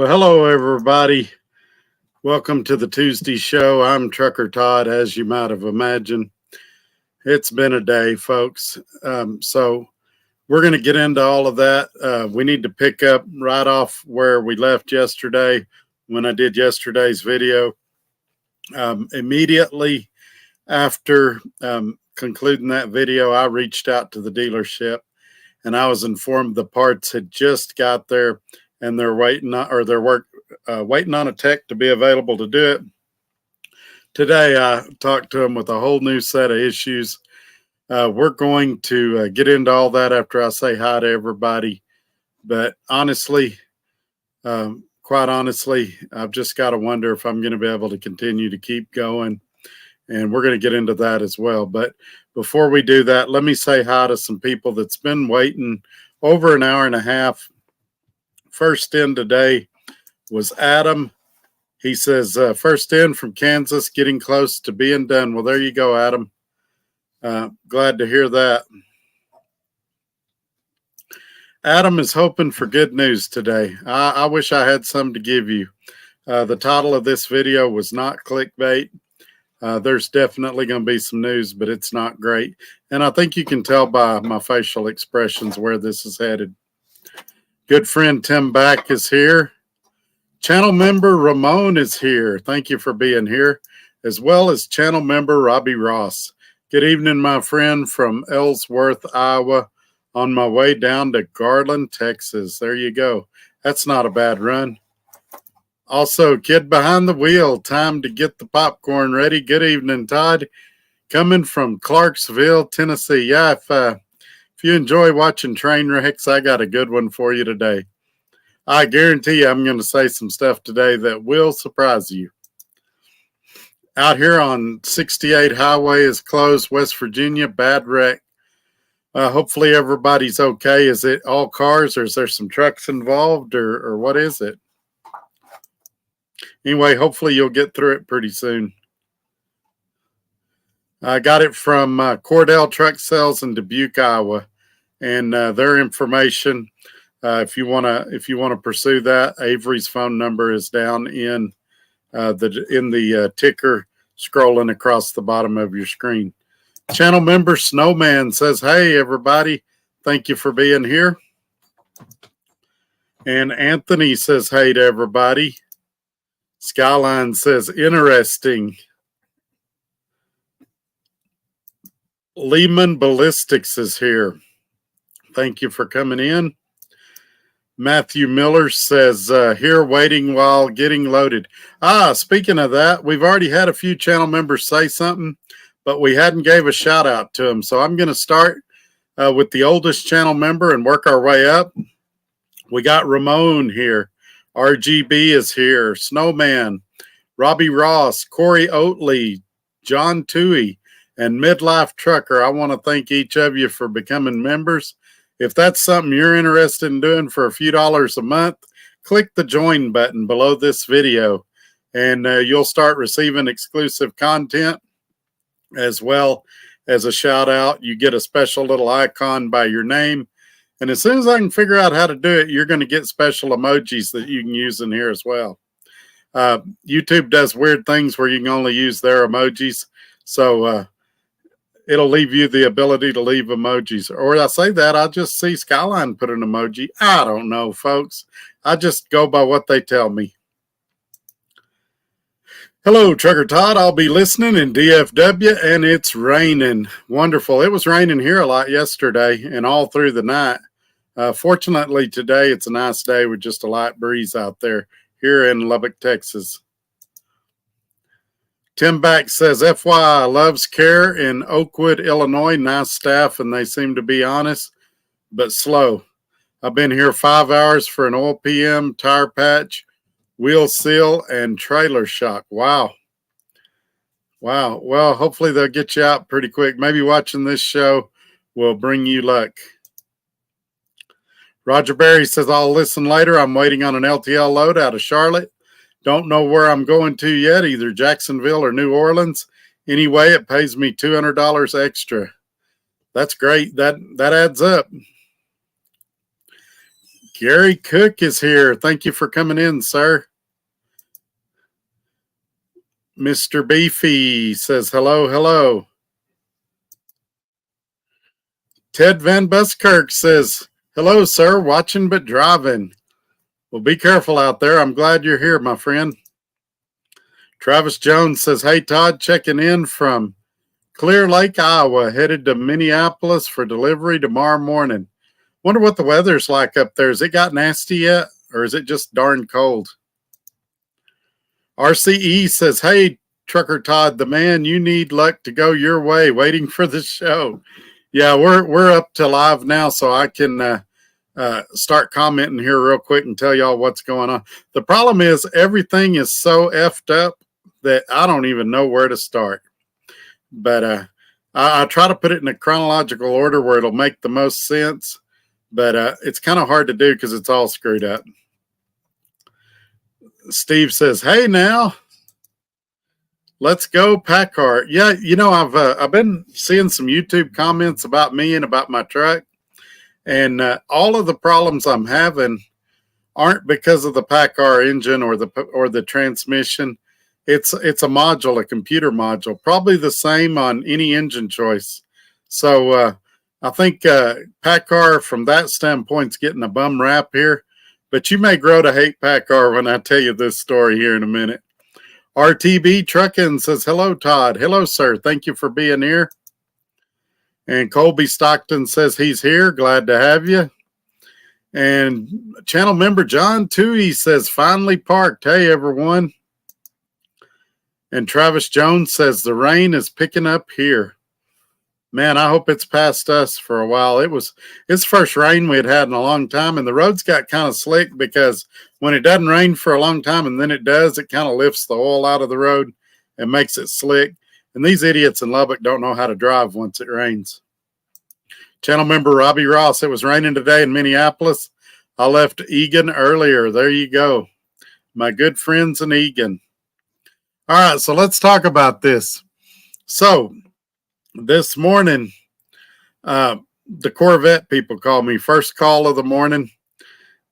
Well, hello, everybody. Welcome to the Tuesday show. I'm Trucker Todd, as you might have imagined. It's been a day, folks. So we're going to get into all of that. We need to pick up right off where we left yesterday when I did yesterday's video. Immediately after concluding that video, I reached out to the dealership and I was informed the parts had just got there and they're waiting on a tech to be available to do it. Today, I talked to them with a whole new set of issues. We're going to get into all that after I say hi to everybody. But honestly, quite honestly, I've just got to wonder if I'm going to be able to continue to keep going. And we're going to get into that as well. But before we do that, let me say hi to some people that's been waiting over an hour and a half. First in today was Adam. He says, first in from Kansas, getting close to being done. Well, there you go, Adam. Glad to hear that. Adam is hoping for good news today. I wish I had some to give you. The title of this video was not clickbait. There's definitely going to be some news, but it's not great. And I think you can tell by my facial expressions where this is headed. Good friend Tim Back is here. Channel member Ramon is here. Thank you for being here, as well as channel member Robbie Ross. Good evening, my friend from Ellsworth, Iowa, on my way down to Garland, Texas. There you go. That's not a bad run. Also, kid behind the wheel, time to get the popcorn ready. Good evening, Todd. Coming from Clarksville, Tennessee. Yeah, if you enjoy watching train wrecks, I got a good one for you today. I guarantee you I'm going to say some stuff today that will surprise you. Out here on 68 Highway is closed, West Virginia, bad wreck. Hopefully everybody's okay. Is it all cars or is there some trucks involved or what is it? Anyway, hopefully you'll get through it pretty soon. I got it from Cordell Truck Sales in Dubuque, Iowa, and their information. If you want to pursue that, Avery's phone number is down in the ticker scrolling across the bottom of your screen. Channel member Snowman says, "Hey everybody, thank you for being here." And Anthony says, "Hey to everybody." Skyline says, "Interesting." Lehman Ballistics is here. Thank you for coming in. Matthew Miller says, here waiting while getting loaded. Speaking of that, we've already had a few channel members say something, but we hadn't gave a shout out to them. So I'm going to start with the oldest channel member and work our way up. We got Ramon here. RGB is here. Snowman, Robbie Ross, Corey Oatley, John Toohey, and Midlife Trucker. I want to thank each of you for becoming members. If that's something you're interested in doing for a few dollars a month, click the join button below this video and you'll start receiving exclusive content as well as a shout out. You get a special little icon by your name. And as soon as I can figure out how to do it, you're going to get special emojis that you can use in here as well. YouTube does weird things where you can only use their emojis. So it'll leave you the ability to leave emojis. Or I say that, I just see Skyline put an emoji. I don't know, folks. I just go by what they tell me. Hello, Trucker Todd. I'll be listening in DFW, and it's raining. Wonderful. It was raining here a lot yesterday and all through the night. Fortunately, today it's a nice day with just a light breeze out there here in Lubbock, Texas. Tim Back says, FYI, Loves Care in Oakwood, Illinois. Nice staff, and they seem to be honest, but slow. I've been here 5 hours for an oil PM, tire patch, wheel seal, and trailer shock. Wow. Wow. Well, hopefully they'll get you out pretty quick. Maybe watching this show will bring you luck. Roger Berry says, I'll listen later. I'm waiting on an LTL load out of Charlotte. Don't know where I'm going to yet, either Jacksonville or New Orleans. Anyway, it pays me $200 extra. That's great. That adds up. Gary Cook is here. Thank you for coming in, sir. Mr. Beefy says hello, hello. Ted Van Buskirk says, hello, sir, watching but driving. Well, be careful out there. I'm glad you're here, my friend. Travis Jones says, hey, Todd, checking in from Clear Lake, Iowa, headed to Minneapolis for delivery tomorrow morning. Wonder what the weather's like up there. Has it got nasty yet, or is it just darn cold? RCE says, hey, Trucker Todd, the man, you need luck to go your way, waiting for the show. Yeah, we're up to live now, so I can start commenting here real quick and tell y'all what's going on. The problem is everything is so effed up that I don't even know where to start. But I try to put it in a chronological order where it'll make the most sense. But it's kind of hard to do because it's all screwed up. Steve says, hey, now, let's go Packard. Yeah, you know, I've been seeing some YouTube comments about me and about my truck. And all of the problems I'm having aren't because of the PACCAR engine or the transmission. It's a module, a computer module, probably the same on any engine choice. So I think PACCAR from that standpoint is getting a bum rap here. But you may grow to hate PACCAR when I tell you this story here in a minute. RTB Trucking says, hello, Todd. Hello, sir. Thank you for being here. And Colby Stockton says he's here. Glad to have you. And channel member John Toohey says, finally parked. Hey, everyone. And Travis Jones says, the rain is picking up here. Man, I hope it's past us for a while. It's the first rain we had in a long time, and the roads got kind of slick because when it doesn't rain for a long time and then it does, it kind of lifts the oil out of the road and makes it slick. And these idiots in Lubbock don't know how to drive once it rains. Channel member Robbie Ross, it was raining today in Minneapolis. I left Egan earlier. There you go. My good friends in Egan. All right, so let's talk about this. So this morning, the Corvette people called me. First call of the morning.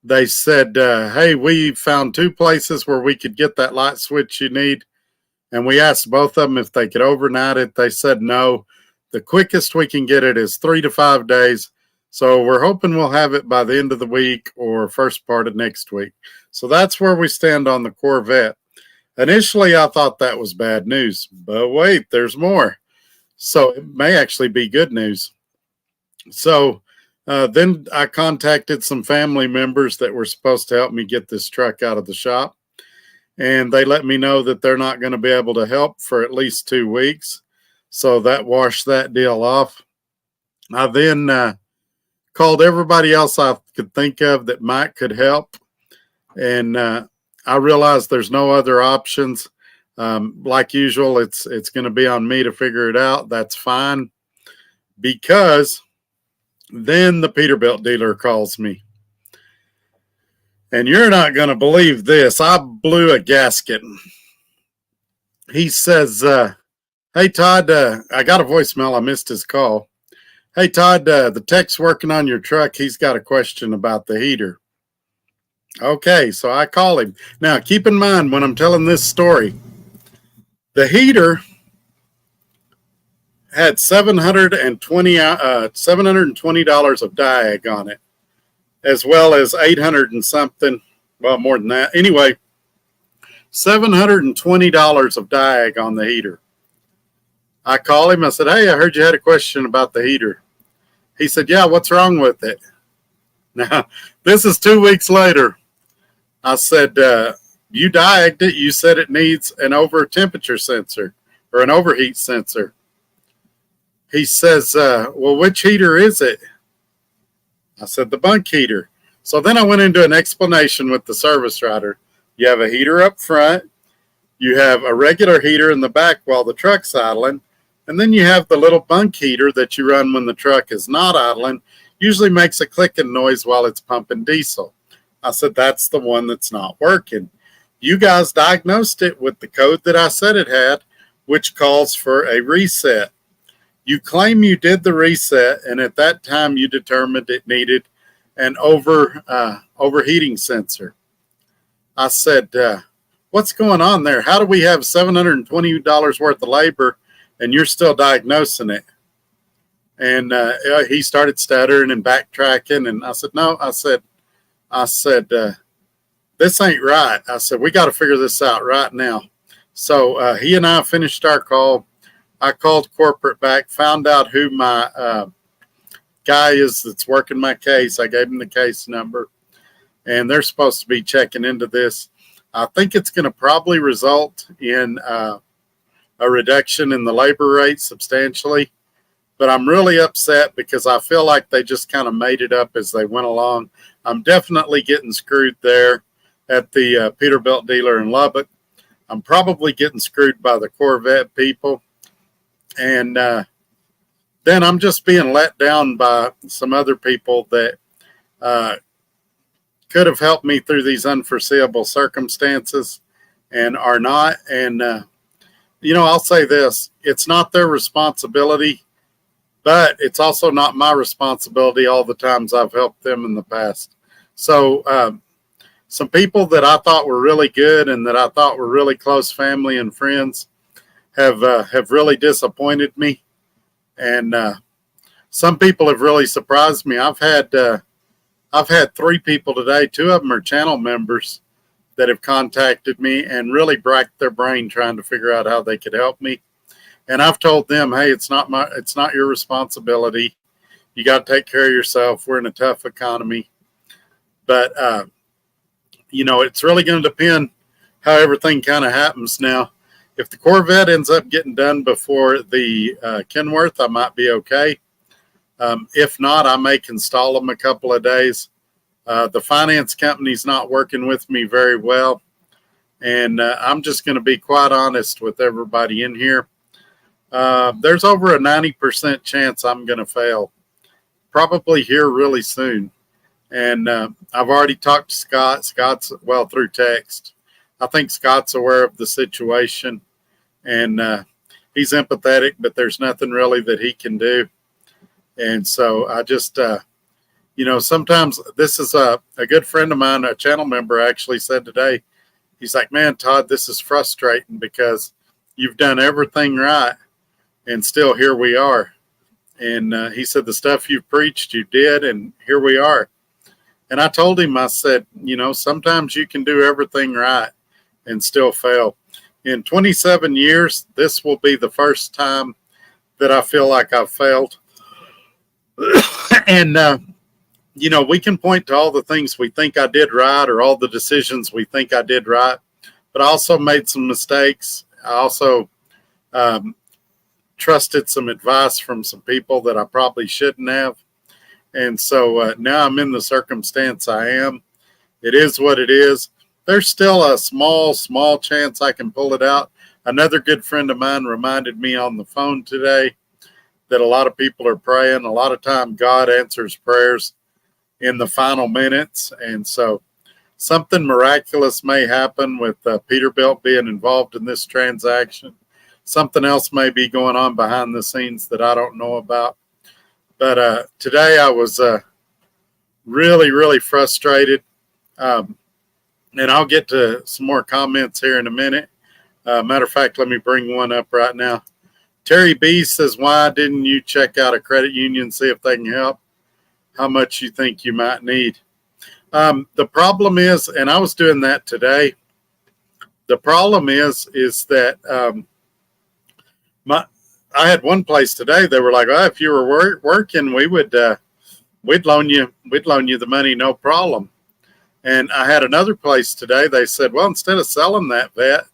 They said, hey, we found 2 places where we could get that light switch you need. And we asked both of them if they could overnight it. They said no. The quickest we can get it is 3 to 5 days. So we're hoping we'll have it by the end of the week or first part of next week. So that's where we stand on the Corvette. Initially, I thought that was bad news. But wait, there's more. So it may actually be good news. So then I contacted some family members that were supposed to help me get this truck out of the shop. And they let me know that they're not going to be able to help for at least 2 weeks. So that washed that deal off. I then called everybody else I could think of that could help. And I realized there's no other options. Like usual, it's going to be on me to figure it out. That's fine. Because then the Peterbilt dealer calls me. And you're not going to believe this. I blew a gasket. He says, hey, Todd, I got a voicemail. I missed his call. Hey, Todd, the tech's working on your truck. He's got a question about the heater. Okay, so I call him. Now, keep in mind when I'm telling this story, the heater had $720 of diag on it, as well as 800 and something, well, more than that. Anyway, $720 of diag on the heater. I called him. I said, hey, I heard you had a question about the heater. He said, yeah, what's wrong with it? Now, this is 2 weeks later. I said, you diagged it. You said it needs an over temperature sensor or an overheat sensor. He says, well, which heater is it? I said, the bunk heater. So then I went into an explanation with the service writer. You have a heater up front. You have a regular heater in the back while the truck's idling. And then you have the little bunk heater that you run when the truck is not idling. Usually makes a clicking noise while it's pumping diesel. I said, that's the one that's not working. You guys diagnosed it with the code that I said it had, which calls for a reset. You claim you did the reset, and at that time you determined it needed an overheating sensor. I said, what's going on there? How do we have $720 worth of labor and you're still diagnosing it? And he started stuttering and backtracking. And I said, no, I said, this ain't right. I said, we got to figure this out right now. So he and I finished our call. I called corporate back, found out who my guy is that's working my case. I gave him the case number, and they're supposed to be checking into this. I think it's going to probably result in a reduction in the labor rate substantially. But I'm really upset because I feel like they just kind of made it up as they went along. I'm definitely getting screwed there at the Peterbilt dealer in Lubbock. I'm probably getting screwed by the Corvette people. And then I'm just being let down by some other people that could have helped me through these unforeseeable circumstances and are not. And, I'll say this. It's not their responsibility, but it's also not my responsibility all the times I've helped them in the past. So some people that I thought were really good and that I thought were really close family and friends have really disappointed me. And some people have really surprised me. I've had 3 people today. 2 of them are channel members that have contacted me and really racked their brain trying to figure out how they could help me. And I've told them, hey, it's not your responsibility. You got to take care of yourself. We're in a tough economy. But, it's really going to depend how everything kind of happens now. If the Corvette ends up getting done before the Kenworth, I might be okay. If not, I may install them a couple of days. The finance company's not working with me very well. And I'm just going to be quite honest with everybody in here. There's over a 90% chance I'm going to fail, probably here really soon. And I've already talked to Scott. Scott's, through text. I think Scott's aware of the situation, and he's empathetic, but there's nothing really that he can do. And so I just, sometimes this is a good friend of mine, a channel member actually said today, he's like, man, Todd, this is frustrating because you've done everything right. And still here we are. And he said, the stuff you preached, you did, and here we are. And I told him, I said, sometimes you can do everything right and still fail. In 27 years, this will be the first time that I feel like I've failed. And, we can point to all the things we think I did right or all the decisions we think I did right. But I also made some mistakes. I also trusted some advice from some people that I probably shouldn't have. And so now I'm in the circumstance I am. It is what it is. There's still a small chance I can pull it out. Another good friend of mine reminded me on the phone today that a lot of people are praying. A lot of time God answers prayers in the final minutes. And so something miraculous may happen with Peterbilt being involved in this transaction. Something else may be going on behind the scenes that I don't know about. But today I was really, really frustrated. And I'll get to some more comments here in a minute. Matter of fact, let me bring one up right now. Terry B says, why didn't you check out a credit union, see if they can help? How much you think you might need? The problem is, and I was doing that today. The problem is that I had one place today. They were like, "Oh, if you were working, we'd loan you the money, no problem." And I had another place today. They said, "Well, instead of selling that vet,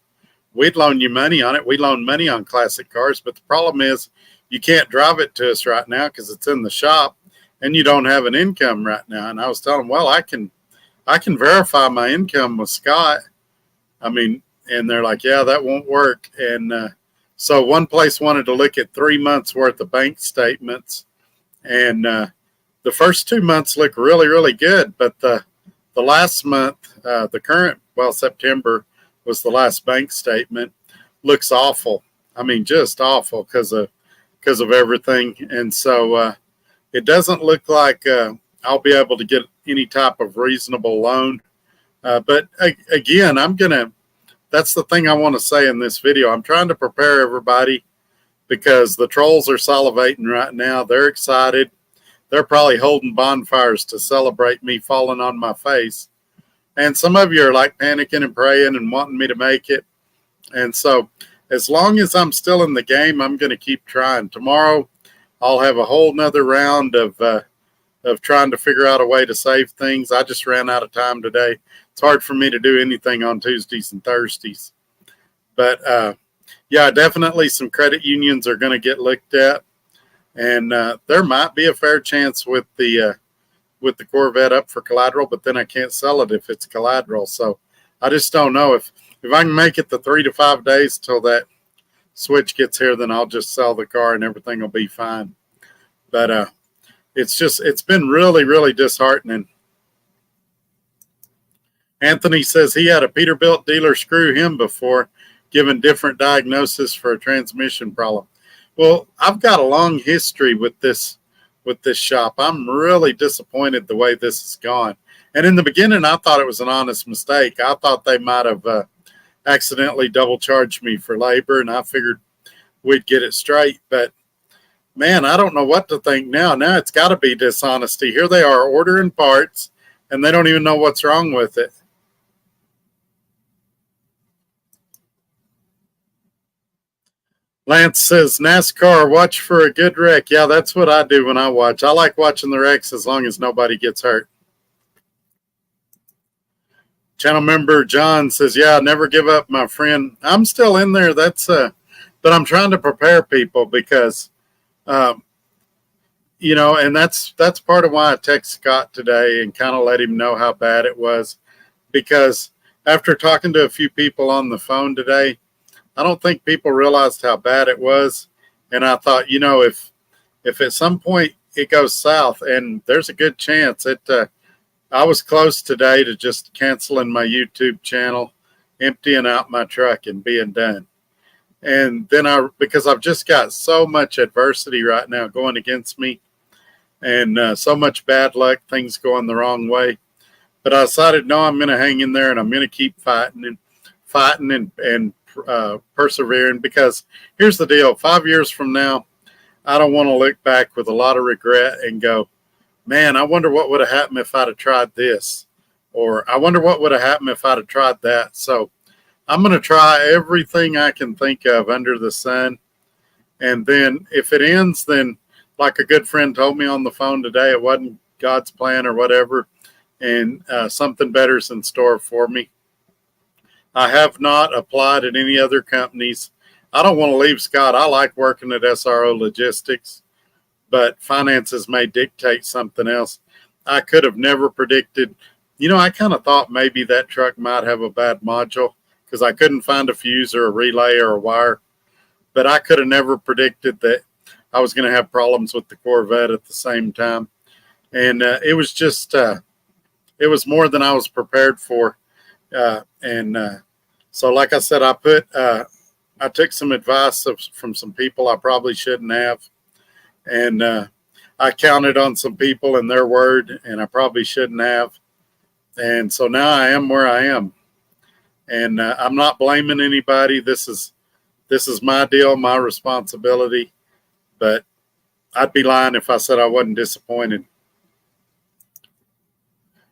we'd loan you money on it. We loan money on classic cars, but the problem is you can't drive it to us right now because it's in the shop, and you don't have an income right now." And I was telling them, "Well, I can verify my income with Scott." And they're like, "Yeah, that won't work." And so one place wanted to look at 3 months worth of bank statements, and the first 2 months look really, really good. But the last month, the current, September was the last bank statement, looks awful. Just awful because of everything. And so it doesn't look like I'll be able to get any type of reasonable loan. But again, that's the thing I want to say in this video. I'm trying to prepare everybody because the trolls are salivating right now. They're excited. They're probably holding bonfires to celebrate me falling on my face. And some of you are like panicking and praying and wanting me to make it. And so as long as I'm still in the game, I'm going to keep trying. Tomorrow, I'll have a whole nother round of trying to figure out a way to save things. I just ran out of time today. It's hard for me to do anything on Tuesdays and Thursdays. But yeah, definitely some credit unions are going to get looked at. And there might be a fair chance with the Corvette up for collateral, but then I can't sell it if it's collateral. So I just don't know. If I can make it the 3 to 5 days till that switch gets here, then I'll just sell the car and everything will be fine. But it's been really, really disheartening. Anthony says he had a Peterbilt dealer screw him before, given different diagnosis for a transmission problem. Well, I've got a long history with this shop. I'm really disappointed the way this has gone. And in the beginning, I thought it was an honest mistake. I thought they might have accidentally double charged me for labor, and I figured we'd get it straight. But man, I don't know what to think now. Now it's got to be dishonesty. Here they are ordering parts, and they don't even know what's wrong with it. Lance says, NASCAR, watch for a good wreck. Yeah, that's what I do when I watch. I like watching the wrecks as long as nobody gets hurt. Channel member John says, yeah, never give up, my friend. I'm still in there. But I'm trying to prepare people because, you know, and that's part of why I text Scott today and kind of let him know how bad it was. Because after talking to a few people on the phone today, I don't think people realized how bad it was. And I thought, you know, if at some point it goes south, and there's a good chance I was close today to just canceling my YouTube channel, emptying out my truck and being done. And then because I've just got so much adversity right now going against me and so much bad luck, things going the wrong way. But I decided, no, I'm going to hang in there and I'm going to keep fighting and persevering, because here's the deal. 5 years from now, I don't want to look back with a lot of regret and go, man, I wonder what would have happened if I'd have tried this, or I wonder what would have happened if I'd have tried that. So I'm going to try everything I can think of under the sun. And then if it ends, then like a good friend told me on the phone today, it wasn't God's plan or whatever, and something better's in store for me. I have not applied at any other companies. I don't want to leave Scott. I like working at SRO Logistics, but finances may dictate something else. I could have never predicted. You know, I kind of thought maybe that truck might have a bad module because I couldn't find a fuse or a relay or a wire. But I could have never predicted that I was going to have problems with the Corvette at the same time. And it was just, it was more than I was prepared for. So like I said, I took some advice from some people I probably shouldn't have. And I counted on some people and their word, and I probably shouldn't have. And so now I am where I am. And I'm not blaming anybody. This is my deal, my responsibility. But I'd be lying if I said I wasn't disappointed.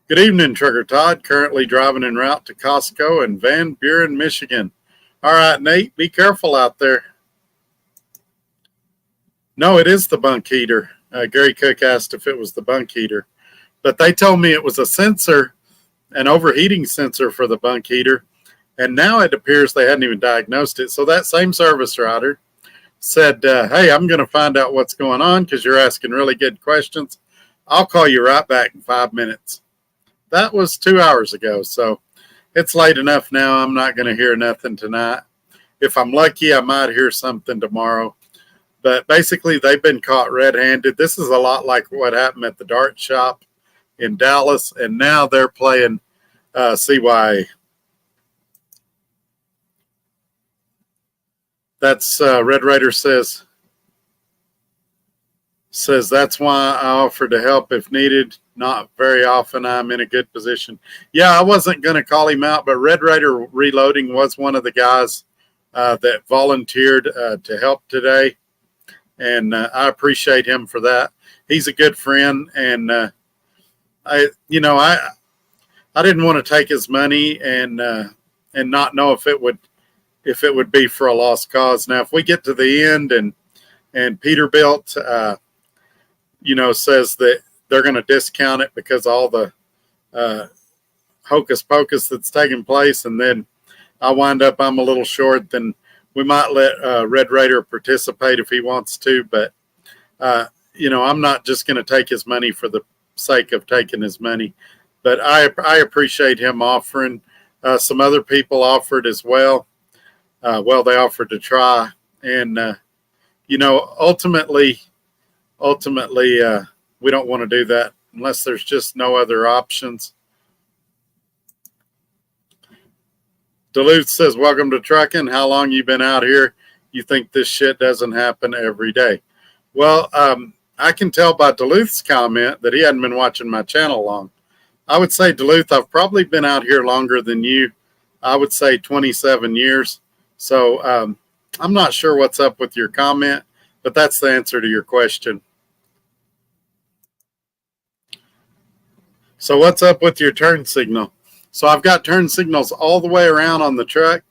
Good evening, Trucker Todd. Currently driving en route to Costco in Van Buren, Michigan. All right, Nate, be careful out there. No, it is the bunk heater. Gary Cook asked if it was the bunk heater. But they told me it was a sensor, an overheating sensor for the bunk heater. And now it appears they hadn't even diagnosed it. So that same service writer said, hey, I'm going to find out what's going on because you're asking really good questions. I'll call you right back in 5 minutes. That was 2 hours ago, so it's late enough now. I'm not going to hear nothing tonight. If I'm lucky, I might hear something tomorrow. But basically, they've been caught red-handed. This is a lot like what happened at the dart shop in Dallas, and now they're playing CYA. That's Red Raider says Says that's why I offered to help if needed. Not very often I'm in a good position. Yeah, I wasn't going to call him out, but Red Raider Reloading was one of the guys that volunteered to help today, and I appreciate him for that. He's a good friend, and I didn't want to take his money and not know if it would be for a lost cause. Now, if we get to the end and Peterbilt, says that they're going to discount it because of all the hocus pocus that's taking place, and then I wind up I'm a little short, then we might let Red Raider participate if he wants to. But I'm not just going to take his money for the sake of taking his money. But I appreciate him offering. Some other people offered as well. They offered to try, and ultimately, we don't want to do that unless there's just no other options. Duluth says, welcome to trucking. How long you been out here? You think this shit doesn't happen every day? Well, I can tell by Duluth's comment that he hadn't been watching my channel long. I would say, Duluth, I've probably been out here longer than you. I would say 27 years. So I'm not sure what's up with your comment, but that's the answer to your question. So what's up with your turn signal? So I've got turn signals all the way around on the truck,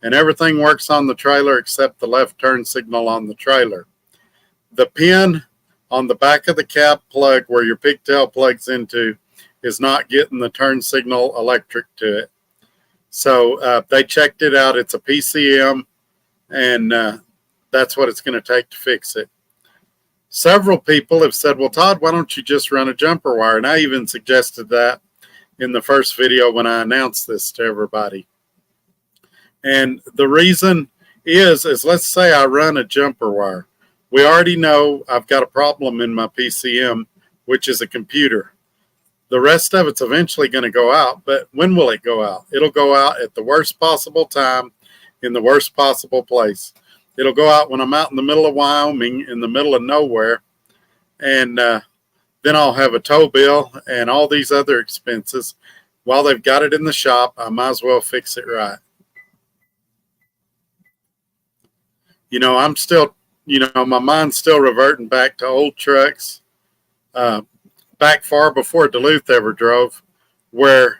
and everything works on the trailer except the left turn signal on the trailer. The pin on the back of the cap plug where your pigtail plugs into is not getting the turn signal electric to it. So they checked it out. It's a PCM, and that's what it's going to take to fix it. Several people have said, well, Todd, why don't you just run a jumper wire? And I even suggested that in the first video when I announced this to everybody. And the reason is let's say I run a jumper wire. We already know I've got a problem in my PCM, which is a computer. The rest of it's eventually going to go out, but when will it go out? It'll go out at the worst possible time in the worst possible place. It'll go out when I'm out in the middle of Wyoming, in the middle of nowhere, and then I'll have a tow bill and all these other expenses. While they've got it in the shop, I might as well fix it right. I'm still, my mind's still reverting back to old trucks, back far before Duluth ever drove, where,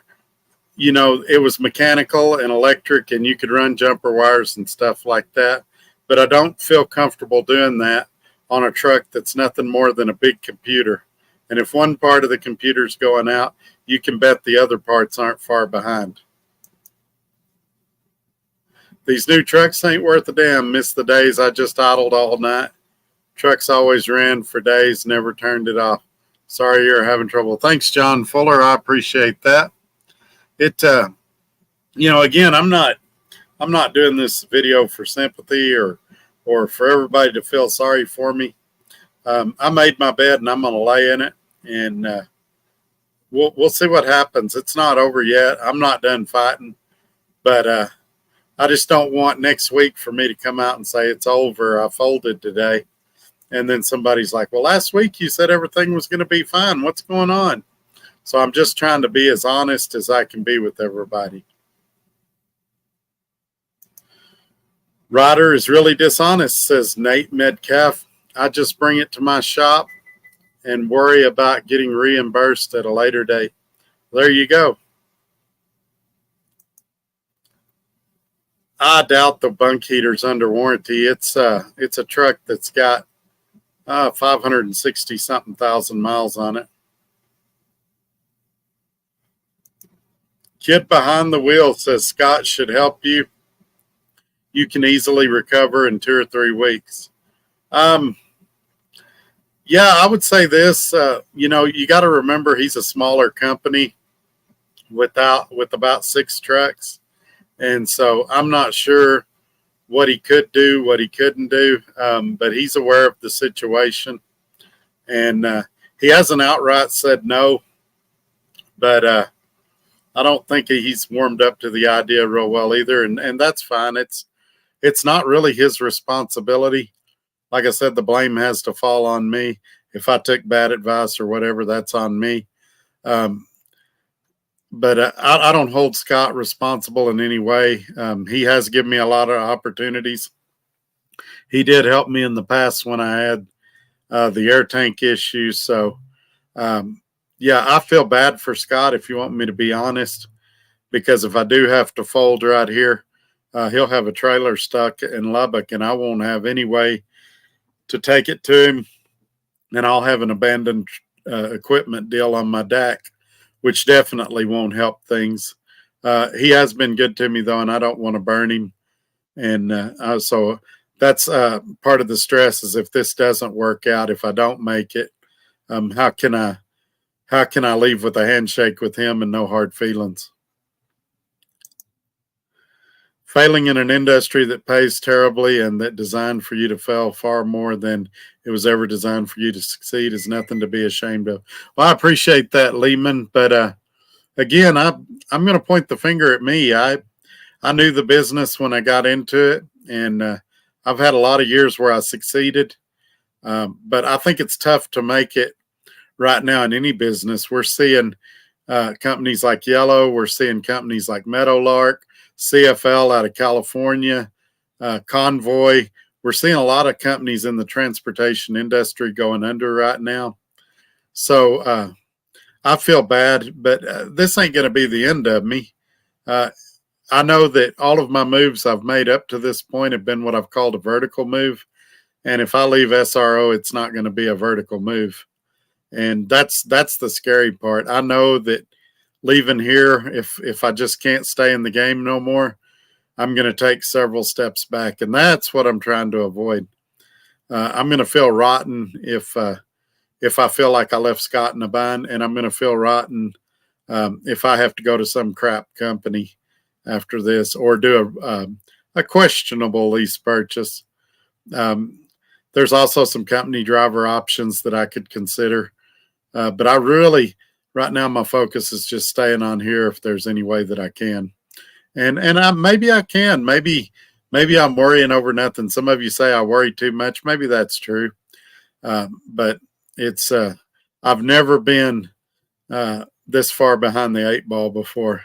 it was mechanical and electric and you could run jumper wires and stuff like that. But I don't feel comfortable doing that on a truck that's nothing more than a big computer. And if one part of the computer's going out, you can bet the other parts aren't far behind. These new trucks ain't worth a damn. Miss the days I just idled all night. Trucks always ran for days, never turned it off. Sorry you're having trouble. Thanks, John Fuller. I appreciate that. Again, I'm not doing this video for sympathy or for everybody to feel sorry for me. I made my bed and I'm going to lay in it, and we'll see what happens. It's not over yet. I'm not done fighting, but I just don't want next week for me to come out and say it's over. I folded today. And then somebody's like, well, last week you said everything was going to be fine. What's going on? So I'm just trying to be as honest as I can be with everybody. Ryder is really dishonest, says Nate Metcalf. I just bring it to my shop and worry about getting reimbursed at a later date. There you go. I doubt the bunk heater's under warranty. It's a truck that's got 560 something thousand miles on it. Kid behind the wheel says Scott should help you. You can easily recover in 2 or 3 weeks. Yeah, I would say this. You got to remember he's a smaller company with about 6 trucks, and so I'm not sure what he could do, what he couldn't do, but he's aware of the situation, and he hasn't outright said no, but I don't think he's warmed up to the idea real well either, and that's fine. It's not really his responsibility. Like I said, the blame has to fall on me. if I took bad advice or whatever, that's on me. Um, but I don't hold Scott responsible in any way. He has given me a lot of opportunities. He did help me in the past when I had the air tank issue. So, yeah, I feel bad for Scott, if you want me to be honest, because if I do have to fold right here, he'll have a trailer stuck in Lubbock, and I won't have any way to take it to him, and I'll have an abandoned equipment deal on my DAC, which definitely won't help things. He has been good to me, though, and I don't want to burn him. And so that's part of the stress is if this doesn't work out, if I don't make it, how can I leave with a handshake with him and no hard feelings? Failing in an industry that pays terribly and that designed for you to fail far more than it was ever designed for you to succeed is nothing to be ashamed of. Well, I appreciate that, Lehman, but again, I'm going to point the finger at me. I knew the business when I got into it, and I've had a lot of years where I succeeded, but I think it's tough to make it right now in any business. We're seeing companies like Yellow. We're seeing companies like Meadowlark, CFL out of California, Convoy. We're seeing a lot of companies in the transportation industry going under right now. So I feel bad, but this ain't going to be the end of me. I know that all of my moves I've made up to this point have been what I've called a vertical move. And if I leave SRO, it's not going to be a vertical move. And that's the scary part. I know that leaving here, if I just can't stay in the game no more, I'm going to take several steps back. And that's what I'm trying to avoid. I'm going to feel rotten if I feel like I left Scott in a bind, and I'm going to feel rotten if I have to go to some crap company after this or do a questionable lease purchase. There's also some company driver options that I could consider. But I really, right now, my focus is just staying on here if there's any way that I can. And maybe I can. Maybe I'm worrying over nothing. Some of you say I worry too much. Maybe that's true. But it's I've never been this far behind the 8 ball before.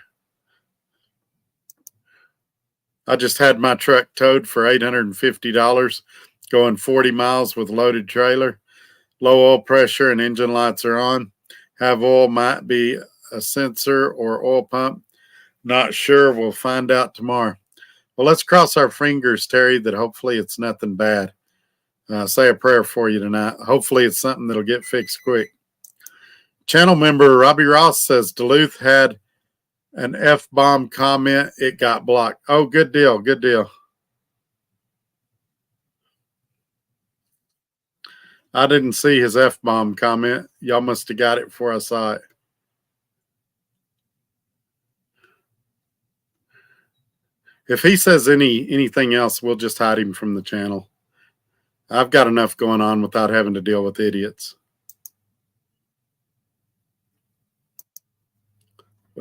I just had my truck towed for $850, going 40 miles with loaded trailer. Low oil pressure and engine lights are on. Have oil, might be a sensor or oil pump. Not sure. We'll find out tomorrow. Well, let's cross our fingers, Terry, that hopefully it's nothing bad. Say a prayer for you tonight. Hopefully it's something that'll get fixed quick. Channel member Robbie Ross says Duluth had an F-bomb comment. It got blocked. Oh, good deal. Good deal. I didn't see his F-bomb comment. Y'all must have got it before I saw it. If he says anything else, we'll just hide him from the channel. I've got enough going on without having to deal with idiots.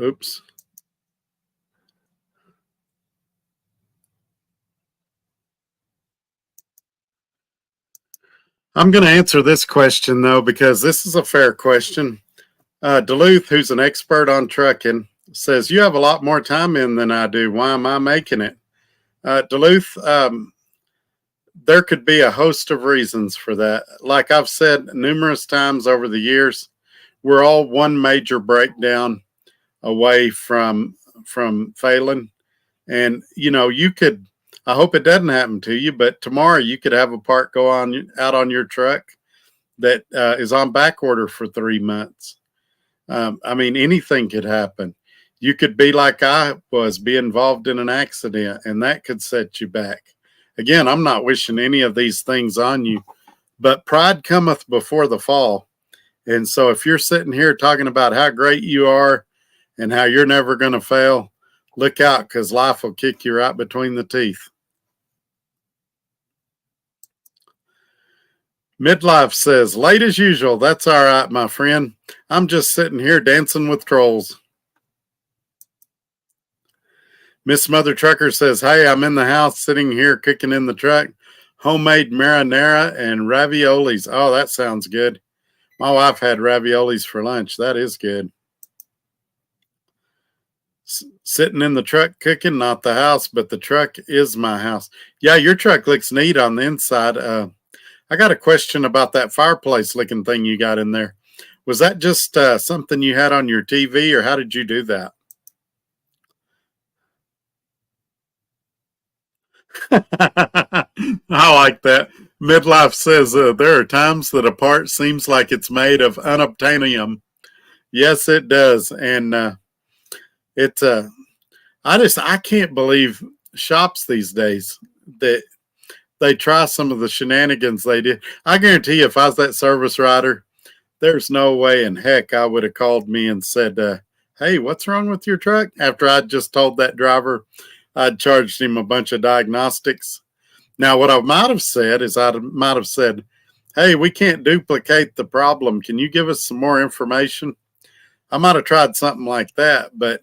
Oops. I'm going to answer this question, though, because this is a fair question. Duluth, who's an expert on trucking, says, you have a lot more time in than I do. Why am I making it? Duluth, there could be a host of reasons for that. Like I've said numerous times over the years, we're all one major breakdown away from failing. And, you could, I hope it doesn't happen to you, but tomorrow you could have a part go out on your truck that is on back order for 3 months. I mean, anything could happen. You could be like I was, be involved in an accident, and that could set you back. Again, I'm not wishing any of these things on you, but pride cometh before the fall. And so if you're sitting here talking about how great you are and how you're never going to fail, look out, because life will kick you right between the teeth. Midlife says, late as usual. That's all right, my friend. I'm just sitting here dancing with trolls. Miss Mother Trucker says, hey, I'm in the house sitting here cooking in the truck. Homemade marinara and raviolis. Oh, that sounds good. My wife had raviolis for lunch. That is good. Sitting in the truck cooking, not the house, but the truck is my house. Yeah, your truck looks neat on the inside. I got a question about that fireplace looking thing you got in there. Was that just something you had on your TV, or how did you do that? I like that. Midlife says there are times that a part seems like it's made of unobtainium. Yes, it does, and it. I can't believe shops these days that they try some of the shenanigans they did. I guarantee you, if I was that service writer, there's no way in heck I would have called me and said, "Hey, what's wrong with your truck?" After I'd just told that driver I'd charged him a bunch of diagnostics. Now, what I might have said is I might have said, "Hey, we can't duplicate the problem. Can you give us some more information?" I might have tried something like that, but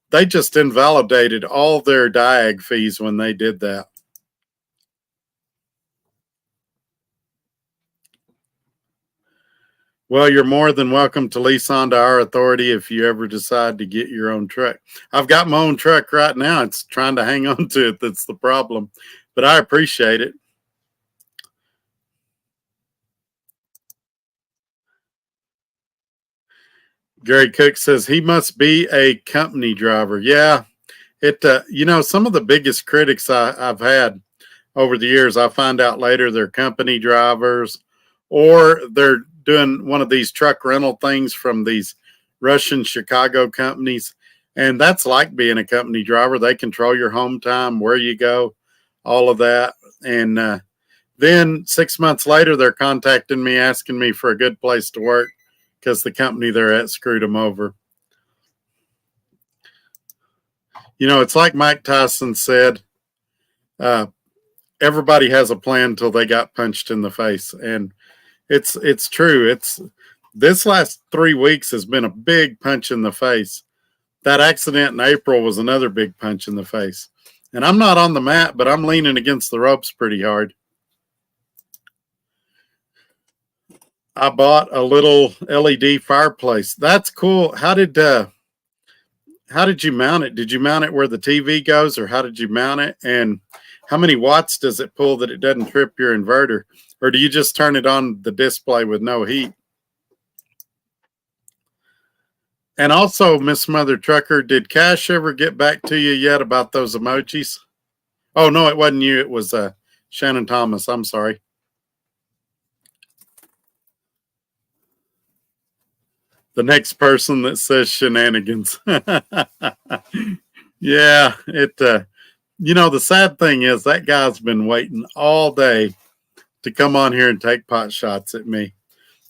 they just invalidated all their diag fees when they did that. Well, you're more than welcome to lease onto our authority if you ever decide to get your own truck. I've got my own truck right now. It's trying to hang on to it that's the problem, but I appreciate it. Gary Cook says he must be a company driver. Yeah, some of the biggest critics I've had over the years, I find out later they're company drivers or they're doing one of these truck rental things from these Russian Chicago companies. And that's like being a company driver. They control your home time, where you go, all of that. And then 6 months later, they're contacting me asking me for a good place to work because the company they're at screwed them over. It's like Mike Tyson said, uh, everybody has a plan until they got punched in the face. And it's true. It's this last 3 weeks has been a big punch in the face. That accident in April was another big punch in the face. And I'm not on the mat, but I'm leaning against the ropes pretty hard. I bought a little LED fireplace. That's cool. How did you mount it? Did you mount it where the TV goes, or how did you mount it? And how many watts does it pull that it doesn't trip your inverter? Or do you just turn it on the display with no heat? And also, Miss Mother Trucker, did Cash ever get back to you yet about those emojis? Oh, no, it wasn't you. It was Shannon Thomas. I'm sorry. The next person that says shenanigans. Yeah, the sad thing is that guy's been waiting all day to come on here and take pot shots at me.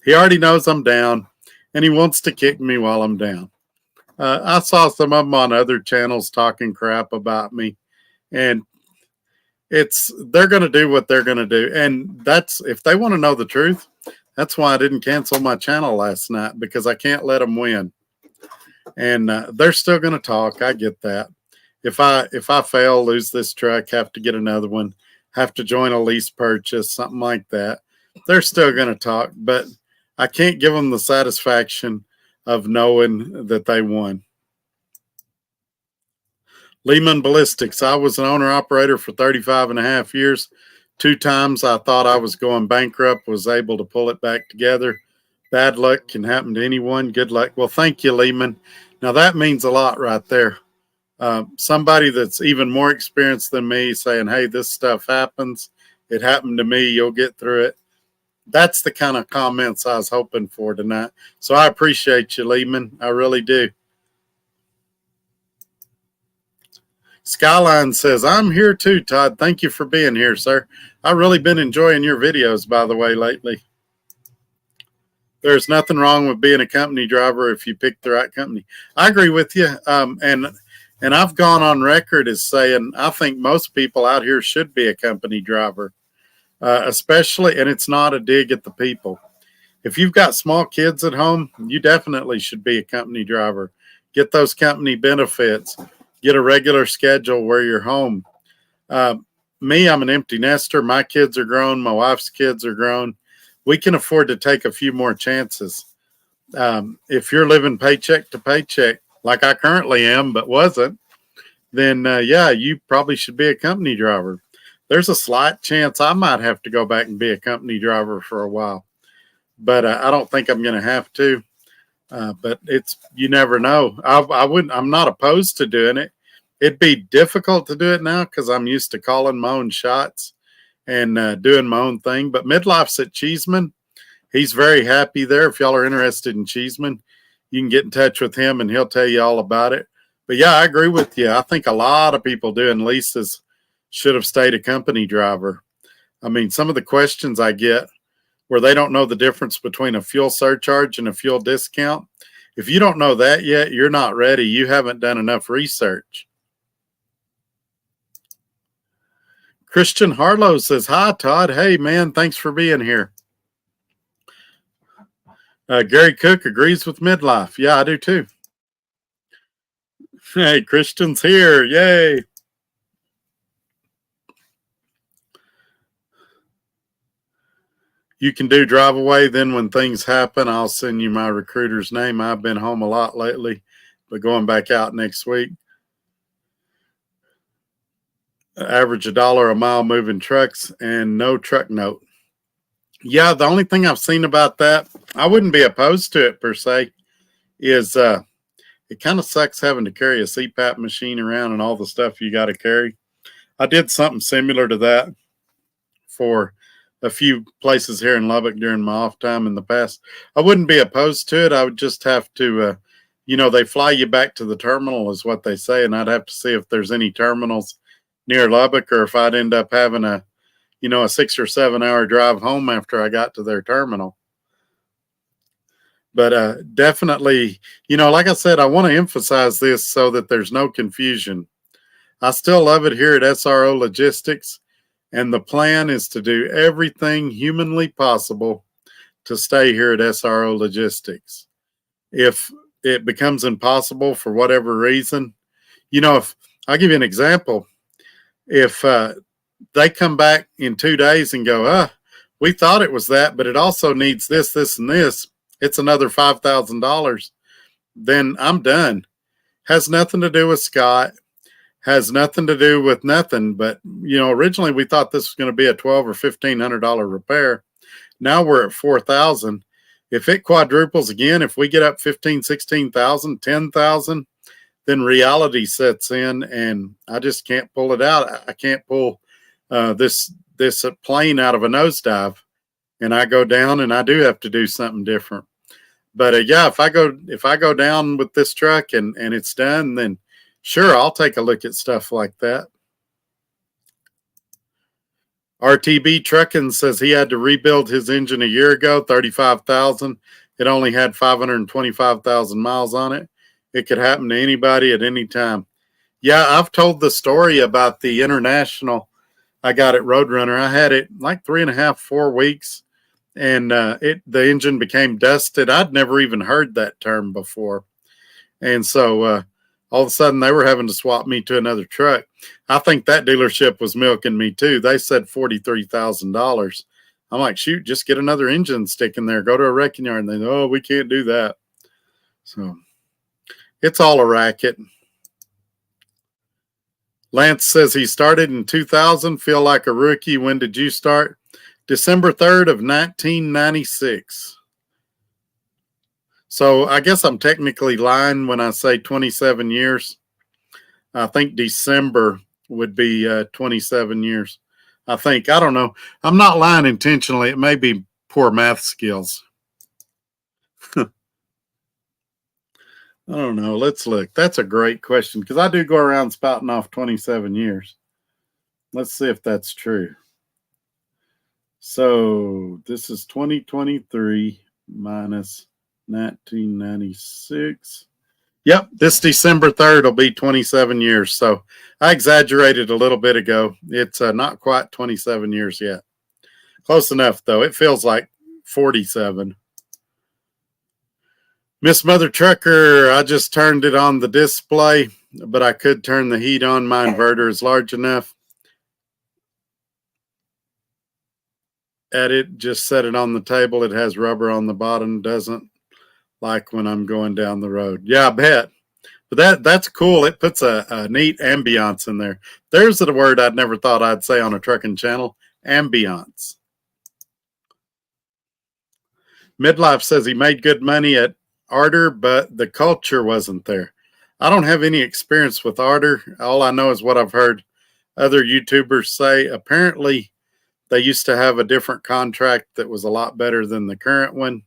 He already knows I'm down, and he wants to kick me while I'm down. I saw some of them on other channels talking crap about me, and they're going to do what they're going to do. And that's, if they want to know the truth, that's why I didn't cancel my channel last night, because I can't let them win. And they're still going to talk. I get that. If I fail, lose this truck, have to get another one, have to join a lease purchase, something like that, they're still going to talk. But I can't give them the satisfaction of knowing that they won. Lehman Ballistics. I was an owner operator for 35 and a half years. 2 times I thought I was going bankrupt, was able to pull it back together. Bad luck can happen to anyone. Good luck. Well, thank you, Lehman. Now that means a lot right there. Somebody that's even more experienced than me saying, hey, this stuff happens. It happened to me. You'll get through it. That's the kind of comments I was hoping for tonight. So I appreciate you, Lehman. I really do. Skyline says, I'm here too, Todd. Thank you for being here, sir. I've really been enjoying your videos, by the way, lately. There's nothing wrong with being a company driver if you pick the right company. I agree with you. And I've gone on record as saying I think most people out here should be a company driver, especially, and it's not a dig at the people. If you've got small kids at home, you definitely should be a company driver. Get those company benefits. Get a regular schedule where you're home. Me, I'm an empty nester. My kids are grown. My wife's kids are grown. we can afford to take a few more chances. If you're living paycheck to paycheck, like I currently am, but wasn't, then yeah, you probably should be a company driver. There's a slight chance I might have to go back and be a company driver for a while, but I don't think I'm going to have to. But you never know. I'm not opposed to doing it. It'd be difficult to do it now because I'm used to calling my own shots and doing my own thing. But Midlife's at Cheeseman. He's very happy there. If y'all are interested in Cheeseman, you can get in touch with him and he'll tell you all about it. But yeah, I agree with you. I think a lot of people doing leases should have stayed a company driver. I mean, some of the questions I get where they don't know the difference between a fuel surcharge and a fuel discount. If you don't know that yet, you're not ready. You haven't done enough research. Christian Harlow says, hi, Todd. Hey, man, thanks for being here. Gary Cook agrees with Midlife. Yeah, I do too. Hey, Christian's here. Yay. You can do drive away. Then when things happen, I'll send you my recruiter's name. I've been home a lot lately, but going back out next week. Average $1 a mile moving trucks and no truck note. Yeah, the only thing I've seen about that, I wouldn't be opposed to it per se, is it kind of sucks having to carry a CPAP machine around and all the stuff you got to carry. I did something similar to that for a few places here in Lubbock during my off time in the past. I wouldn't be opposed to it. I would just have to, they fly you back to the terminal is what they say. And I'd have to see if there's any terminals near Lubbock or if I'd end up having a 6 or 7 hour drive home after I got to their terminal. But definitely, like I said, I want to emphasize this so that there's no confusion. I still love it here at SRO Logistics. And the plan is to do everything humanly possible to stay here at SRO Logistics. If it becomes impossible for whatever reason, if I'll give you an example, if they come back in 2 days and go, we thought it was that, but it also needs this, this, and this, it's another $5,000, then I'm done. Has nothing to do with Scott. Has nothing to do with nothing, but originally we thought this was going to be a $1,200 or $1,500 repair. Now we're at $4,000. If it quadruples again, if we get up 15, 16,000, 10,000, then reality sets in, and I just can't pull it out. I can't pull this plane out of a nosedive, and I go down, and I do have to do something different. But yeah, if I go down with this truck and it's done, then sure, I'll take a look at stuff like that. RTB Trucking says he had to rebuild his engine a year ago, 35,000. It only had 525,000 miles on it. It could happen to anybody at any time. Yeah, I've told the story about the International I got at Roadrunner. I had it like 3.5, 4 weeks, and the engine became dusted. I'd never even heard that term before. And so all of a sudden they were having to swap me to another truck. I think that dealership was milking me too. They said $43,000. I'm like, shoot, just get another engine stick in there. Go to a wrecking yard. And they go, we can't do that. So it's all a racket. Lance says he started in 2000. Feel like a rookie. When did you start? December 3rd of 1996. So I guess I'm technically lying when I say 27 years. I think December would be 27 years. I think. I don't know. I'm not lying intentionally. It may be poor math skills. I don't know. Let's look. That's a great question because I do go around spouting off 27 years. Let's see if that's true. So this is 2023 minus 1996. Yep, this December 3rd will be 27 years. So I exaggerated a little bit ago. It's not quite 27 years yet. Close enough, though. It feels like 47. Miss Mother Trucker, I just turned it on the display, but I could turn the heat on. My inverter is large enough. at it, just set it on the table. It has rubber on the bottom. Doesn't like when I'm going down the road. Yeah, I bet. But that's cool. It puts a neat ambiance in there. There's the word I'd never thought I'd say on a trucking channel, ambiance. Midlife says he made good money at Arter, but the culture wasn't there. I don't have any experience with Arter. All I know is what I've heard other YouTubers say. Apparently, they used to have a different contract that was a lot better than the current one.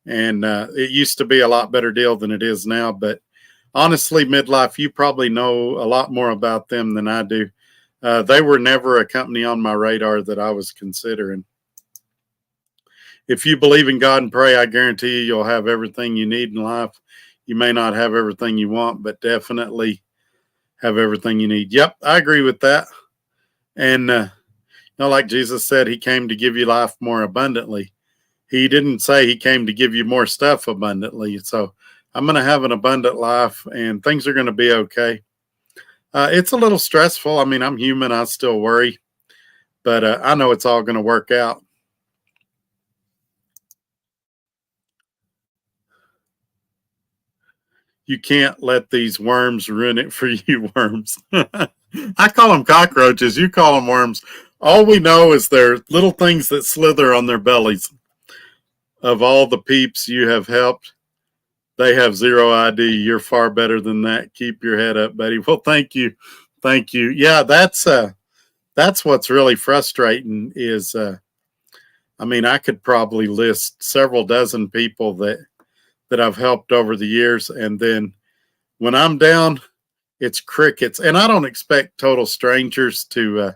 And it used to be a lot better deal than it is now. But honestly, Midlife, you probably know a lot more about them than I do. They were never a company on my radar that I was considering. If you believe in God and pray, I guarantee you you'll have everything you need in life. You may not have everything you want, but definitely have everything you need. Yep, I agree with that. And, like Jesus said, he came to give you life more abundantly. He didn't say he came to give you more stuff abundantly. So I'm going to have an abundant life and things are going to be okay. It's a little stressful. I mean, I'm human. I still worry, but I know it's all going to work out. You can't let these worms ruin it for you, worms. I call them cockroaches. You call them worms. All we know is they're little things that slither on their bellies. Of all the peeps you have helped, they have zero ID. You're far better than that. Keep your head up, buddy. Well, thank you. Thank you. Yeah, that's what's really frustrating is, I mean, I could probably list several dozen people that I've helped over the years. And then when I'm down, it's crickets. And I don't expect total strangers to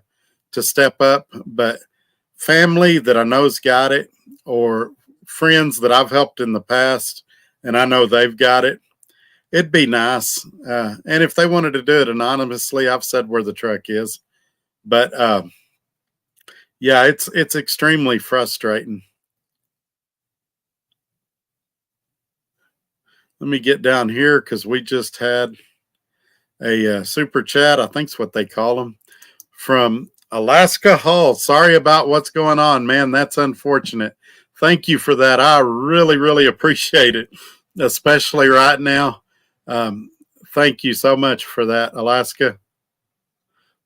step up, but family that I know's got it, or friends that I've helped in the past and I know they've got it, it'd be nice. And if they wanted to do it anonymously, I've said where the truck is. But yeah, it's extremely frustrating. Let me get down here because we just had a super chat. I think's what they call them, from Alaska Hall. Sorry about what's going on, man. That's unfortunate. Thank you for that. I really, really appreciate it, especially right now. Thank you so much for that, Alaska.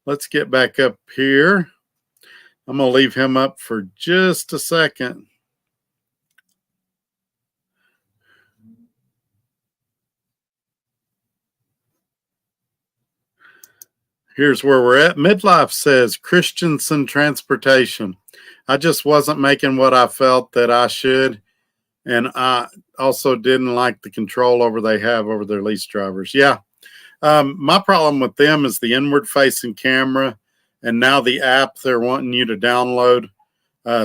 Let's get back up here. I'm going to leave him up for just a second. Here's where we're at. Midlife says Christensen Transportation. I just wasn't making what I felt that I should. And I also didn't like the control over they have over their lease drivers. Yeah. My problem with them is the inward facing camera and now the app they're wanting you to download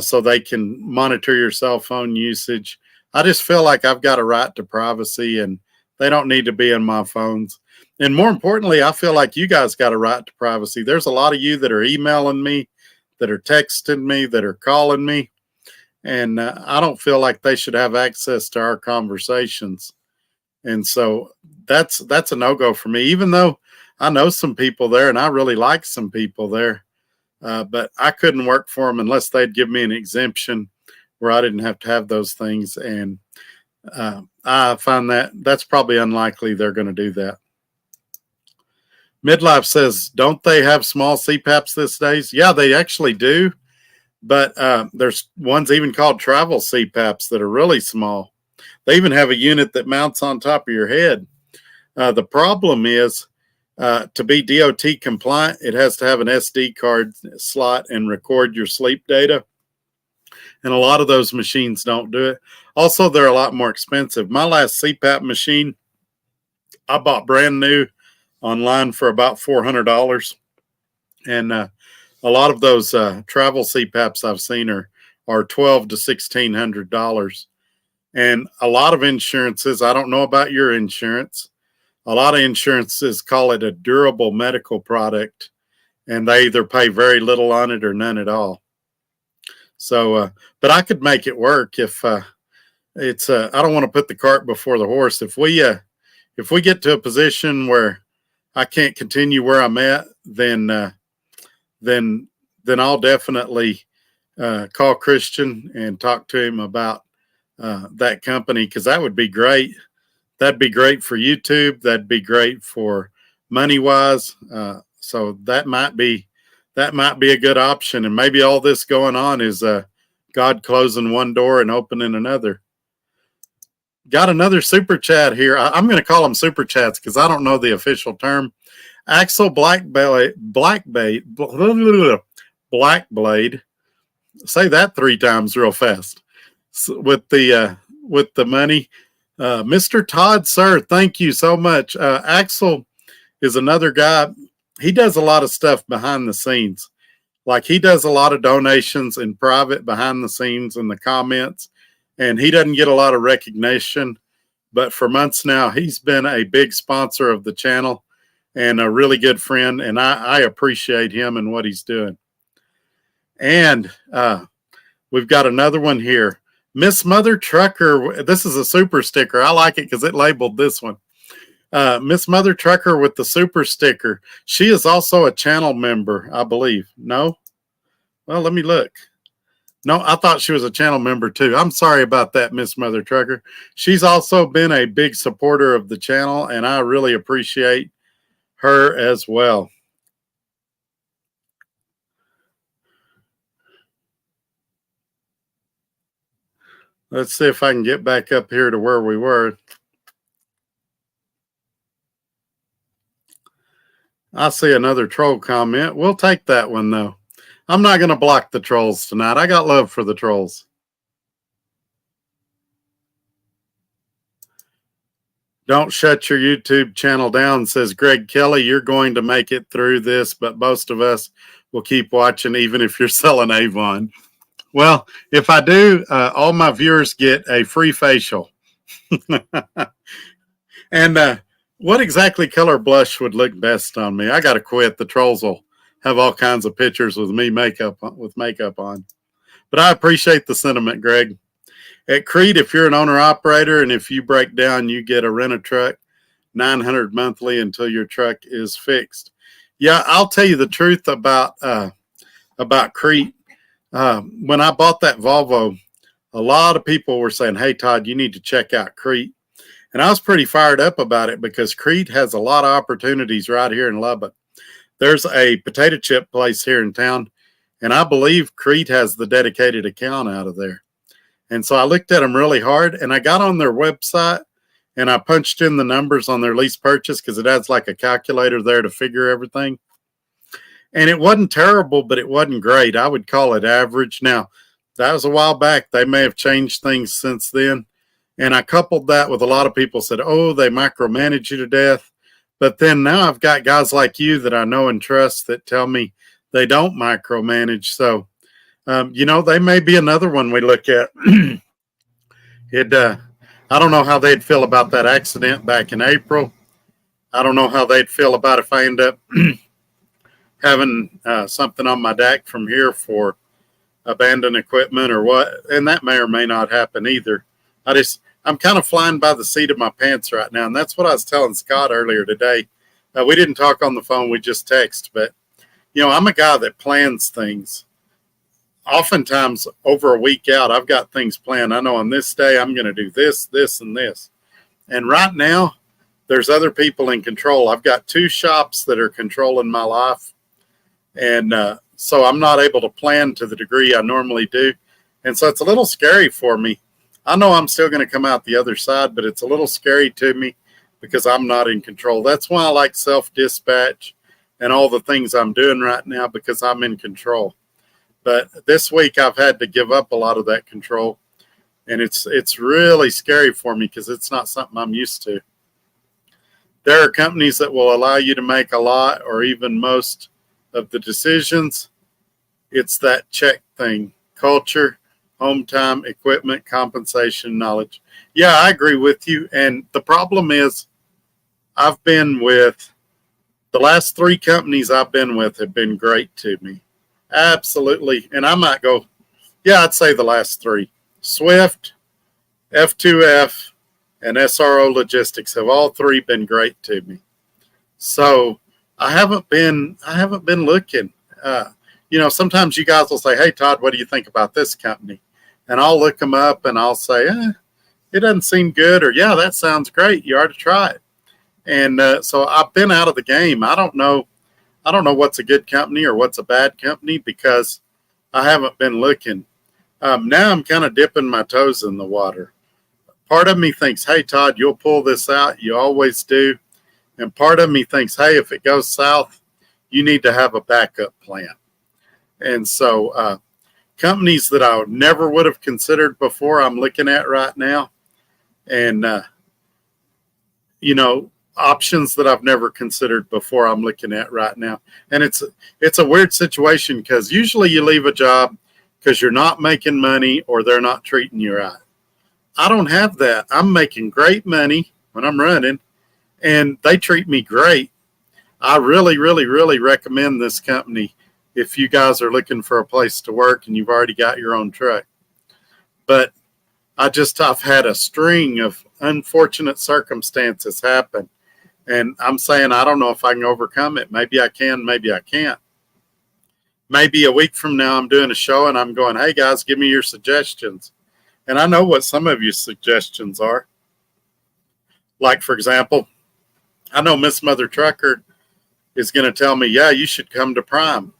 so they can monitor your cell phone usage. I just feel like I've got a right to privacy and they don't need to be in my phones. And more importantly, I feel like you guys got a right to privacy. There's a lot of you that are emailing me, that are texting me, that are calling me. And I don't feel like they should have access to our conversations. And so that's a no-go for me, even though I know some people there and I really like some people there. But I couldn't work for them unless they'd give me an exemption where I didn't have to have those things. And I find that's probably unlikely they're going to do that. Midlife says, don't they have small CPAPs these days? Yeah, they actually do. But there's ones even called travel CPAPs that are really small. They even have a unit that mounts on top of your head. The problem is to be DOT compliant, it has to have an SD card slot and record your sleep data. And a lot of those machines don't do it. Also, they're a lot more expensive. My last CPAP machine, I bought brand new online for about $400. And a lot of those travel CPAPs I've seen are $1,200 to $1,600. And a lot of insurances, I don't know about your insurance, a lot of insurances call it a durable medical product, and they either pay very little on it or none at all. So, but I could make it work if it's. I don't want to put the cart before the horse. If we get to a position where I can't continue where I'm at, then I'll definitely call Christian and talk to him about that company, because that would be great. That'd be great for YouTube. That'd be great for money wise. So that might be a good option. And maybe all this going on is God closing one door and opening another. Got another super chat here. I'm going to call them super chats because I don't know the official term. Axel Blackblade. Say that 3 times real fast. With the money. Mr. Todd, sir, thank you so much. Axel is another guy. He does a lot of stuff behind the scenes. Like, he does a lot of donations in private behind the scenes in the comments, and he doesn't get a lot of recognition. But for months now, he's been a big sponsor of the channel and a really good friend, and I appreciate him and what he's doing. And we've got another one here. Miss Mother Trucker. This is a super sticker. I like it because it labeled this one. Miss Mother Trucker with the super sticker. She is also a channel member, I believe. No? Well, let me look. No, I thought she was a channel member too. I'm sorry about that, Miss Mother Trucker. She's also been a big supporter of the channel, and I really appreciate her as well. Let's see if I can get back up here to where we were. I see another troll comment. We'll take that one, though. I'm not going to block the trolls tonight. I got love for the trolls. Don't shut your YouTube channel down, says Greg Kelly. You're going to make it through this, but most of us will keep watching even if you're selling Avon. Well, if I do, all my viewers get a free facial. And what exactly color blush would look best on me? I got to quit. The trolls will have all kinds of pictures with me with makeup on. But I appreciate the sentiment, Greg. At Creed, if you're an owner-operator and if you break down, you get a rent-a-truck, $900 monthly until your truck is fixed. Yeah, I'll tell you the truth about Creed. When I bought that Volvo, a lot of people were saying, hey, Todd, you need to check out Creed. And I was pretty fired up about it because Creed has a lot of opportunities right here in Lubbock. There's a potato chip place here in town, and I believe Creed has the dedicated account out of there. And so I looked at them really hard, and I got on their website, and I punched in the numbers on their lease purchase because it has like a calculator there to figure everything. And it wasn't terrible, but it wasn't great. I would call it average. Now, that was a while back. They may have changed things since then. And I coupled that with a lot of people said, oh, they micromanage you to death. But then now I've got guys like you that I know and trust that tell me they don't micromanage. So, they may be another one we look at. I don't know how they'd feel about that accident back in April. I don't know how they'd feel about if I end up having something on my deck from here for abandoned equipment or what. And that may or may not happen either. I'm kind of flying by the seat of my pants right now. And that's what I was telling Scott earlier today. We didn't talk on the phone. We just text. But, I'm a guy that plans things. Oftentimes over a week out, I've got things planned. I know on this day, I'm going to do this, this, and this. And right now, there's other people in control. I've got 2 shops that are controlling my life. And so I'm not able to plan to the degree I normally do. And so it's a little scary for me. I know I'm still going to come out the other side, but it's a little scary to me because I'm not in control. That's why I like self-dispatch and all the things I'm doing right now, because I'm in control. But this week I've had to give up a lot of that control, and it's really scary for me because it's not something I'm used to. There are companies that will allow you to make a lot or even most of the decisions. It's that check thing: culture, home time, equipment, compensation, knowledge. Yeah, I agree with you. And the problem is I've been with the last 3 companies I've been with have been great to me. Absolutely. And I might go, yeah, I'd say the last 3. Swift, F2F, and SRO Logistics have all 3 been great to me. So I haven't been looking. sometimes you guys will say, hey, Todd, what do you think about this company? And I'll look them up and I'll say, it doesn't seem good, or yeah, that sounds great. You ought to try it. And so I've been out of the game. I don't know what's a good company or what's a bad company because I haven't been looking. Now I'm kind of dipping my toes in the water. Part of me thinks, hey, Todd, you'll pull this out. You always do. And part of me thinks, hey, if it goes south, you need to have a backup plan. And so companies that I never would have considered before, I'm looking at right now. And, options that I've never considered before, I'm looking at right now. And it's a weird situation because usually you leave a job because you're not making money or they're not treating you right. I don't have that. I'm making great money when I'm running, and they treat me great. I really, really, really recommend this company if you guys are looking for a place to work and you've already got your own truck. But I've had a string of unfortunate circumstances happen, and I'm saying I don't know if I can overcome it. Maybe I can, maybe I can't. Maybe a week from now I'm doing a show and I'm going, hey guys, give me your suggestions. And I know what some of your suggestions are. Like, for example, I know Miss Mother Trucker is going to tell me, yeah, you should come to Prime.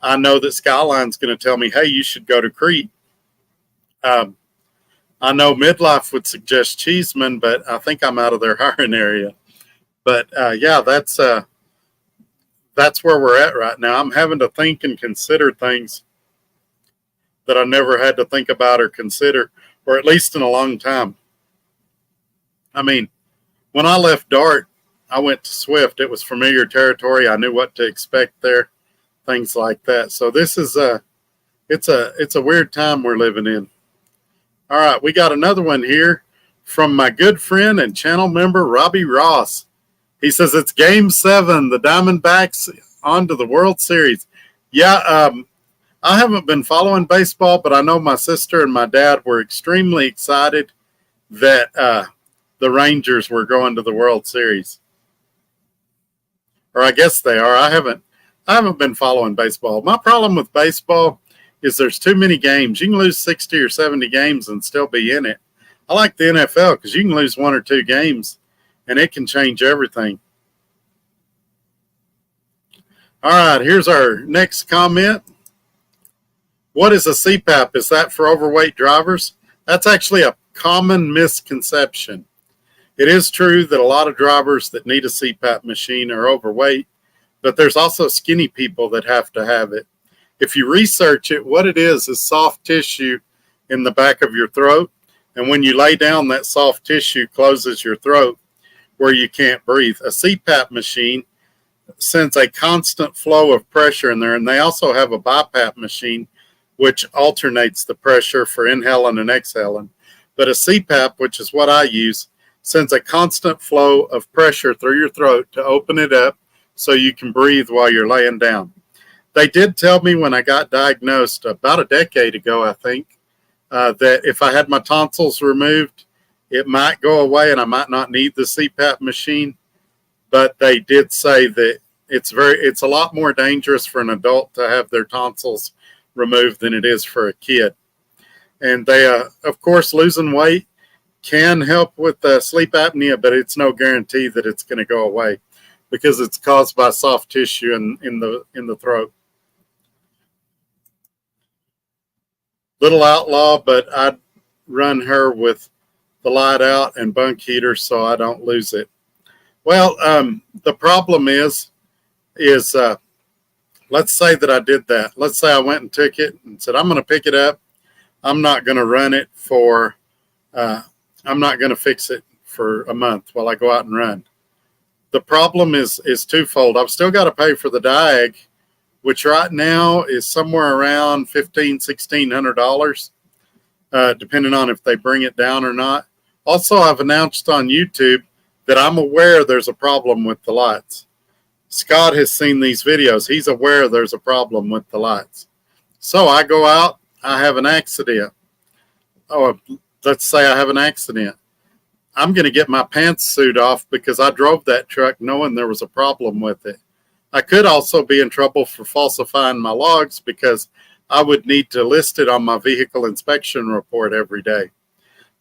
I know that Skyline's going to tell me, hey, you should go to Crete. I know Midlife would suggest Cheeseman, but I think I'm out of their hiring area. But yeah, that's where we're at right now. I'm having to think and consider things that I never had to think about or consider, or at least in a long time. I mean, when I left Dart, I went to Swift. It was familiar territory. I knew what to expect there, things like that. So this is it's a weird time we're living in. All right, we got another one here from my good friend and channel member, Robbie Ross. He says it's Game 7, the Diamondbacks on to the World Series. Yeah, I haven't been following baseball, but I know my sister and my dad were extremely excited that the Rangers were going to the World Series. Or I guess they are. I haven't been following baseball. My problem with baseball is there's too many games. You can lose 60 or 70 games and still be in it. I like the NFL because you can lose 1 or 2 games and it can change everything. All right, here's our next comment. What is a CPAP? Is that for overweight drivers? That's actually a common misconception. It is true that a lot of drivers that need a CPAP machine are overweight, but there's also skinny people that have to have it. If you research it, what it is soft tissue in the back of your throat. And when you lay down, that soft tissue closes your throat where you can't breathe. A CPAP machine sends a constant flow of pressure in there. And they also have a BiPAP machine, which alternates the pressure for inhaling and exhaling. But a CPAP, which is what I use, sends a constant flow of pressure through your throat to open it up so you can breathe while you're laying down. They did tell me when I got diagnosed about a decade ago, I think, that if I had my tonsils removed, it might go away and I might not need the CPAP machine. But they did say that it's a lot more dangerous for an adult to have their tonsils removed than it is for a kid. And they, of course, losing weight can help with sleep apnea, but it's no guarantee that it's going to go away because it's caused by soft tissue in the throat. Little outlaw, but I'd run her with the light out and bunk heater so I don't lose it. Well, the problem is let's say that I did that. Let's say I went and took it and said, I'm going to pick it up. I'm not going to run it I'm not going to fix it for a month while I go out and run. The problem is twofold. I've still got to pay for the diag, which right now is somewhere around $1,600, depending on if they bring it down or not. Also, I've announced on YouTube that I'm aware there's a problem with the lights. Scott has seen these videos. He's aware there's a problem with the lights. So I go out, I have an accident. Oh, let's say I have an accident. I'm going to get my pantsuit off because I drove that truck knowing there was a problem with it. I could also be in trouble for falsifying my logs because I would need to list it on my vehicle inspection report every day.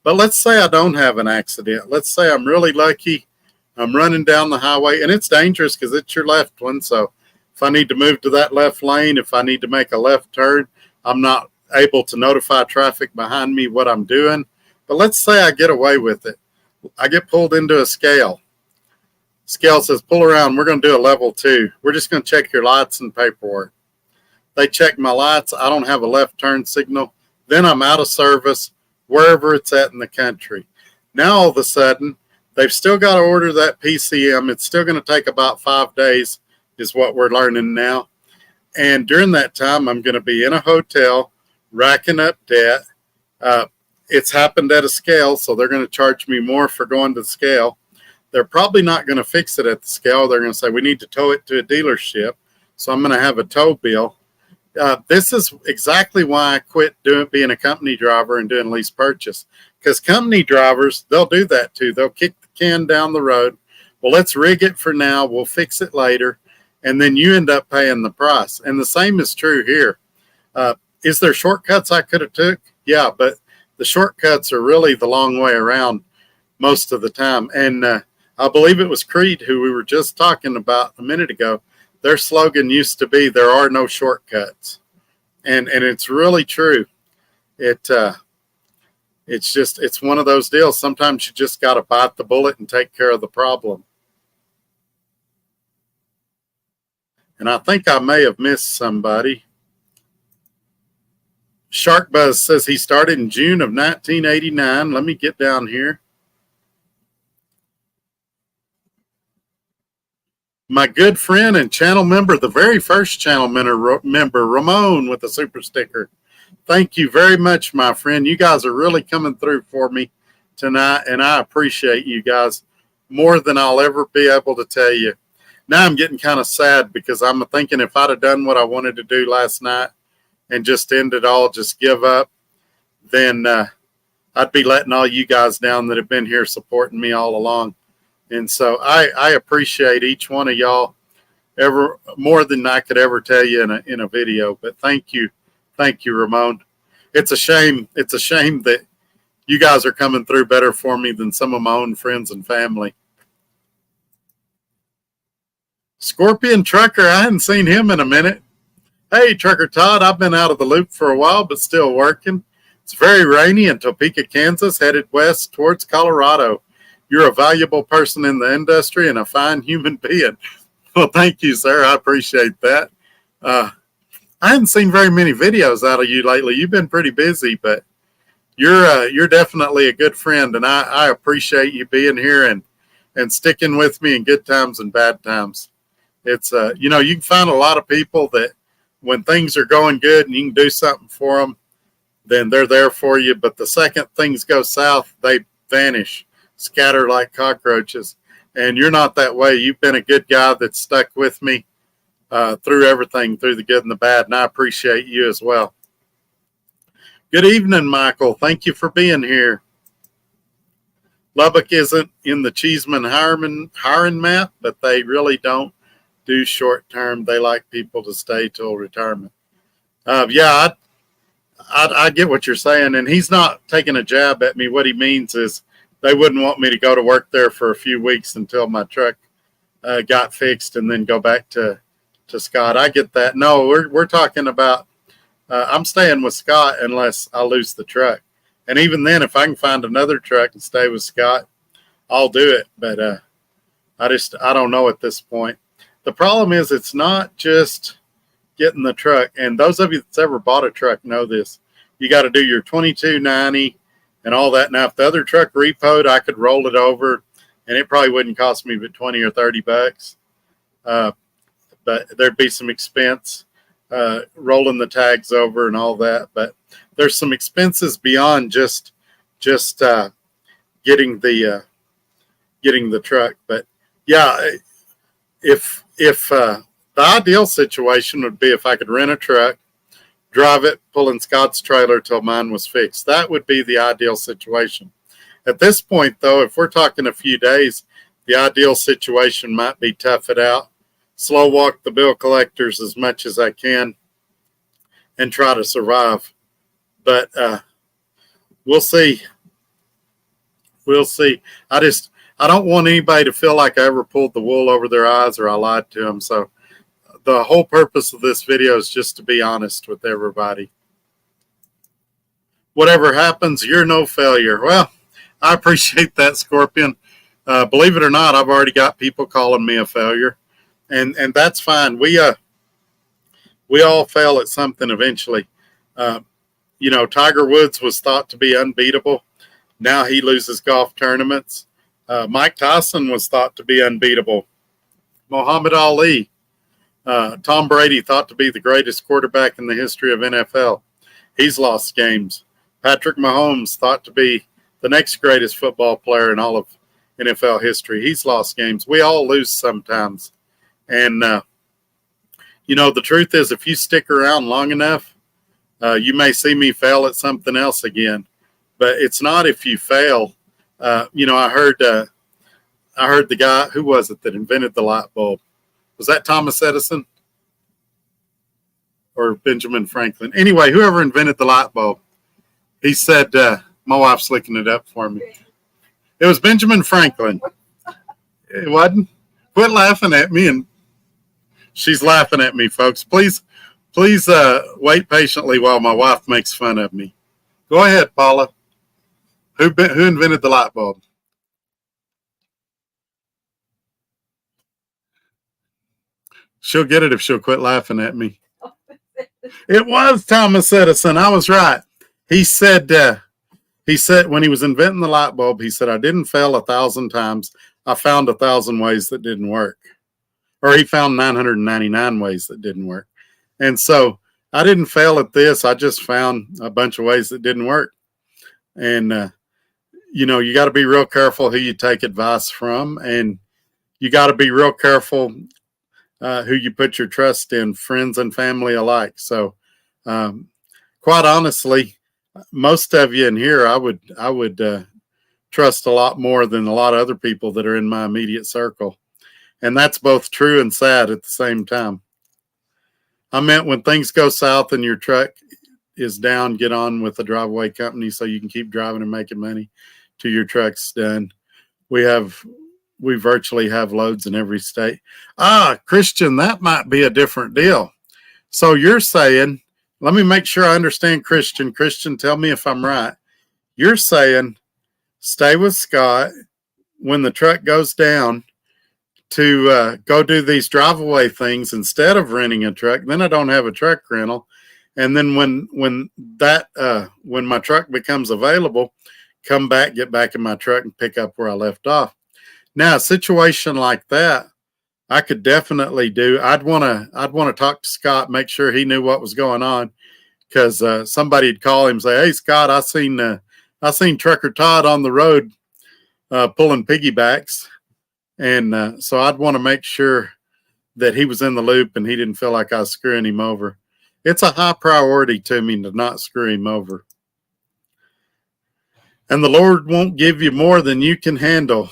But let's say I don't have an accident. Let's say I'm really lucky. I'm running down the highway, and it's dangerous because it's your left one. So if I need to move to that left lane, if I need to make a left turn, I'm not able to notify traffic behind me what I'm doing. But let's say I get away with it. I get pulled into a scale. Scale says, pull around. We're going to do a level 2. We're just going to check your lights and paperwork. They check my lights. I don't have a left turn signal. Then I'm out of service wherever it's at in the country. Now, all of a sudden, they've still got to order that PCM. It's still going to take about 5 days is what we're learning now. And during that time, I'm going to be in a hotel, racking up debt. It's happened at a scale, so they're going to charge me more for going to the scale. They're probably not going to fix it at the scale. They're going to say, we need to tow it to a dealership. So I'm going to have a tow bill. This is exactly why I quit being a company driver and doing lease purchase. Because company drivers, they'll do that too. They'll kick the can down the road. Well, let's rig it for now. We'll fix it later. And then you end up paying the price. And the same is true here. Is there shortcuts I could have took? Yeah, but the shortcuts are really the long way around most of the time. And I believe it was Creed who we were just talking about a minute ago. Their slogan used to be, there are no shortcuts. And it's really true. It's one of those deals. Sometimes you just got to bite the bullet and take care of the problem. And I think I may have missed somebody. Shark Buzz says he started in June of 1989. Let me get down here. My good friend and channel member, the very first channel member, Ramon with the super sticker. Thank you very much, my friend. You guys are really coming through for me tonight, and I appreciate you guys more than I'll ever be able to tell you. Now I'm getting kind of sad because I'm thinking if I'd have done what I wanted to do last night and just end it all, just give up, then I'd be letting all you guys down that have been here supporting me all along. And so I appreciate each one of y'all more than I could ever tell you in a video. But thank you, Ramon. It's a shame that you guys are coming through better for me than some of my own friends and family. Scorpion Trucker, I hadn't seen him in a minute. Hey, Trucker Todd, I've been out of the loop for a while, but still working. It's very rainy in Topeka, Kansas, headed west towards Colorado. You're a valuable person in the industry and a fine human being. Well, thank you, sir. I appreciate that. I haven't seen very many videos out of you lately. You've been pretty busy, but you're definitely a good friend, and I appreciate you being here and sticking with me in good times and bad times. It's you can find a lot of people that when things are going good and you can do something for them, then they're there for you. But the second things go south, they vanish, scatter like cockroaches. And you're not that way. You've been a good guy that's stuck with me through everything, through the good and the bad, and I appreciate you as well. Good evening, Michael. Thank you for being here. Lubbock isn't in the Cheeseman hiring map, but they really don't do short term. They like people to stay till retirement. I get what you're saying, and he's not taking a jab at me. What he means is they wouldn't want me to go to work there for a few weeks until my truck got fixed and then go back to Scott. I get that. No, we're talking about I'm staying with Scott unless I lose the truck. And even then, if I can find another truck and stay with Scott, I'll do it. But I don't know at this point. The problem is it's not just getting the truck. And those of you that's ever bought a truck know this. You got to do your $22.90 and all that. Now, if the other truck repoed, I could roll it over, and it probably wouldn't cost me but $20 or $30. But there'd be some expense rolling the tags over and all that. But there's some expenses beyond just getting the truck. But yeah, if the ideal situation would be if I could rent a truck, drive it, pull in Scott's trailer till mine was fixed. That would be the ideal situation. At this point, though, if we're talking a few days, the ideal situation might be tough it out, slow walk the bill collectors as much as I can and try to survive. But we'll see. We'll see. I don't want anybody to feel like I ever pulled the wool over their eyes or I lied to them. So the whole purpose of this video is just to be honest with everybody. Whatever happens, you're no failure. Well, I appreciate that, Scorpion. Believe it or not, I've already got people calling me a failure, and that's fine. We all fail at something eventually. Tiger Woods was thought to be unbeatable. Now he loses golf tournaments. Mike Tyson was thought to be unbeatable. Muhammad Ali, Tom Brady thought to be the greatest quarterback in the history of NFL. He's lost games. Patrick Mahomes thought to be the next greatest football player in all of NFL history. He's lost games. We all lose sometimes. And, the truth is, if you stick around long enough, you may see me fail at something else again. But it's not if you fail. I heard the guy, who was it that invented the light bulb? Was that Thomas Edison or Benjamin Franklin? Anyway, whoever invented the light bulb, he said, my wife's licking it up for me. It was Benjamin Franklin. It wasn't. Quit laughing at me. And she's laughing at me, folks. Please wait patiently while my wife makes fun of me. Go ahead, Paula. Who invented the light bulb? She'll get it if she'll quit laughing at me. It was Thomas Edison. I was right. He said when he was inventing the light bulb, he said, I didn't fail 1,000 times. I found 1,000 ways that didn't work. Or he found 999 ways that didn't work. And so I didn't fail at this. I just found a bunch of ways that didn't work. And, you got to be real careful who you take advice from. And you got to be real careful who you put your trust in, friends and family alike. So quite honestly, most of you in here, I would trust a lot more than a lot of other people that are in my immediate circle. And that's both true and sad at the same time. I meant when things go south and your truck is down, get on with a driveway company so you can keep driving and making money till your truck's done. We virtually have loads in every state. Christian, that might be a different deal. So you're saying, let me make sure I understand Christian. Christian, tell me if I'm right. You're saying stay with Scott when the truck goes down to go do these drive-away things instead of renting a truck. Then I don't have a truck rental. And then when my truck becomes available, come back, get back in my truck and pick up where I left off. Now, a situation like that, I could definitely do. I'd want to talk to Scott, make sure he knew what was going on, because somebody'd call him and say, "Hey, Scott, I seen Trucker Todd on the road pulling piggybacks," and so I'd want to make sure that he was in the loop and he didn't feel like I was screwing him over. It's a high priority to me to not screw him over. And the Lord won't give you more than you can handle.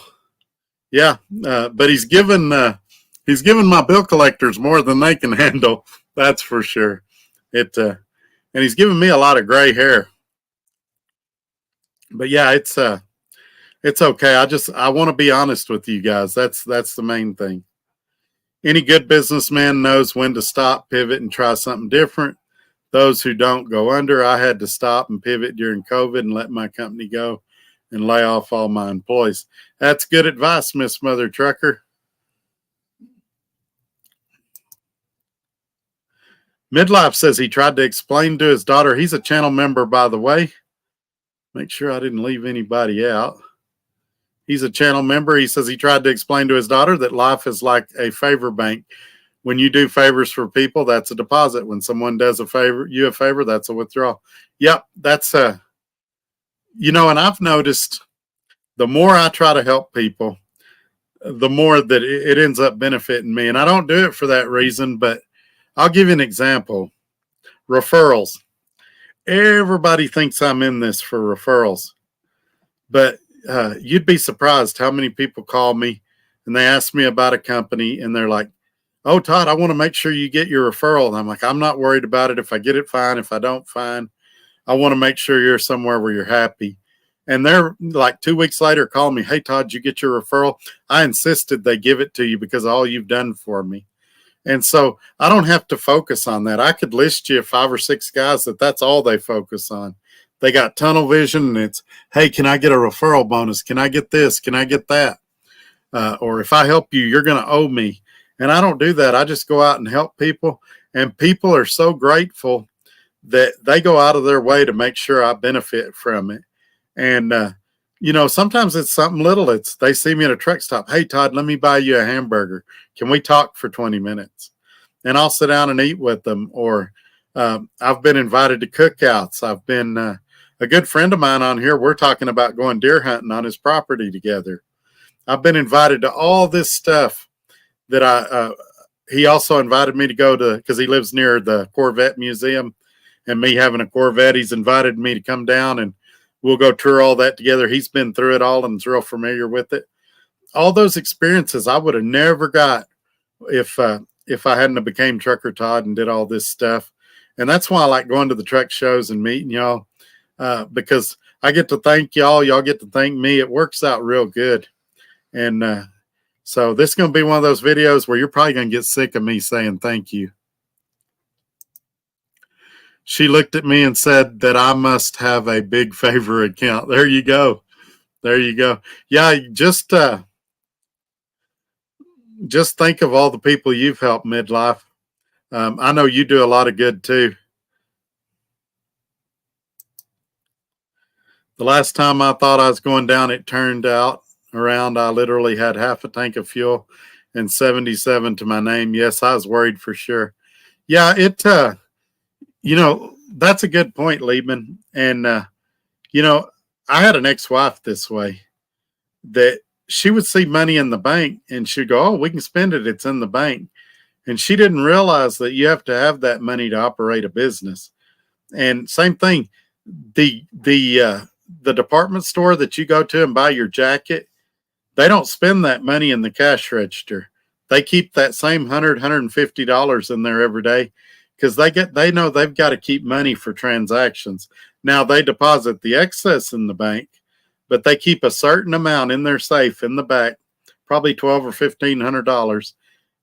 Yeah, but he's given my bill collectors more than they can handle. That's for sure. And he's given me a lot of gray hair. But yeah, it's okay. I want to be honest with you guys. That's the main thing. Any good businessman knows when to stop, pivot, and try something different. Those who don't go under. I had to stop and pivot during COVID and let my company go and lay off all my employees. That's good advice, Miss Mother Trucker. Midlife says he tried to explain to his daughter. He's a channel member, by the way. Make sure I didn't leave anybody out. He's a channel member. He says he tried to explain to his daughter that life is like a favor bank. When you do favors for people, that's a deposit. When someone does you a favor, that's a withdrawal. Yep, that's and I've noticed the more I try to help people, the more that it ends up benefiting me. And I don't do it for that reason, but I'll give you an example. Referrals. Everybody thinks I'm in this for referrals, but you'd be surprised how many people call me and they ask me about a company and they're like, oh, Todd, I want to make sure you get your referral. And I'm like, I'm not worried about it. If I get it, fine. If I don't, fine. I want to make sure you're somewhere where you're happy. And they're like 2 weeks later calling me, hey, Todd, did you get your referral? I insisted they give it to you because of all you've done for me. And so I don't have to focus on that. I could list you 5 or 6 guys that's all they focus on. They got tunnel vision and it's, hey, can I get a referral bonus? Can I get this? Can I get that? Or if I help you, you're going to owe me. And I don't do that. I just go out and help people. And people are so grateful that they go out of their way to make sure I benefit from it. And, sometimes it's something little. It's they see me at a truck stop. Hey, Todd, let me buy you a hamburger. Can we talk for 20 minutes? And I'll sit down and eat with them. Or I've been invited to cookouts. I've been a good friend of mine on here. We're talking about going deer hunting on his property together. I've been invited to all this stuff that he also invited me to go to because he lives near the Corvette Museum. And me having a Corvette, he's invited me to come down and we'll go tour all that together. He's been through it all and is real familiar with it. All those experiences I would have never got if I hadn't have became Trucker Todd and did all this stuff. And that's why I like going to the truck shows and meeting y'all because I get to thank y'all. Y'all get to thank me. It works out real good. And so this is going to be one of those videos where you're probably going to get sick of me saying thank you. She looked at me and said that I must have a big favor account. There you go. There you go. Yeah, just think of all the people you've helped midlife. I know you do a lot of good too. The last time I thought I was going down, it turned out around I literally had half a tank of fuel and 77 to my name. Yes, I was worried for sure. Yeah, that's a good point, Liebman. And, I had an ex-wife this way that she would see money in the bank and she'd go, oh, we can spend it. It's in the bank. And she didn't realize that you have to have that money to operate a business. And same thing, the department store that you go to and buy your jacket, they don't spend that money in the cash register. They keep that same $150 in there every day because they know they've got to keep money for transactions. Now they deposit the excess in the bank, but they keep a certain amount in their safe in the back, probably $1,200 or $1,500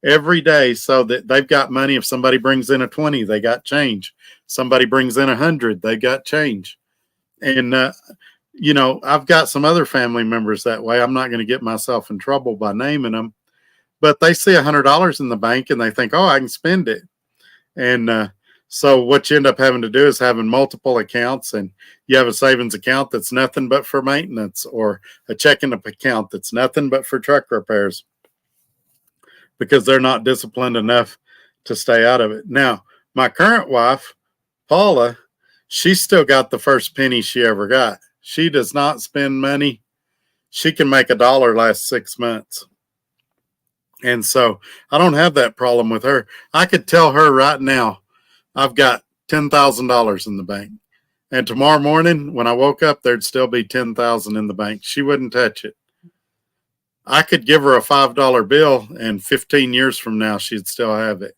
every day, so that they've got money. If somebody brings in a 20, they got change. Somebody brings in 100, they got change. And I've got some other family members that way. I'm not going to get myself in trouble by naming them, but they see $100 in the bank and they think, oh, I can spend it. And so what you end up having to do is having multiple accounts, and you have a savings account that's nothing but for maintenance, or a checking account that's nothing but for truck repairs, because they're not disciplined enough to stay out of it. Now, my current wife, Paula, she's still got the first penny she ever got. She does not spend money. She can make $1 last 6 months. And so I don't have that problem with her. I could tell her right now, I've got $10,000 in the bank. And tomorrow morning when I woke up, there'd still be $10,000 in the bank. She wouldn't touch it. I could give her a $5 bill and 15 years from now, she'd still have it.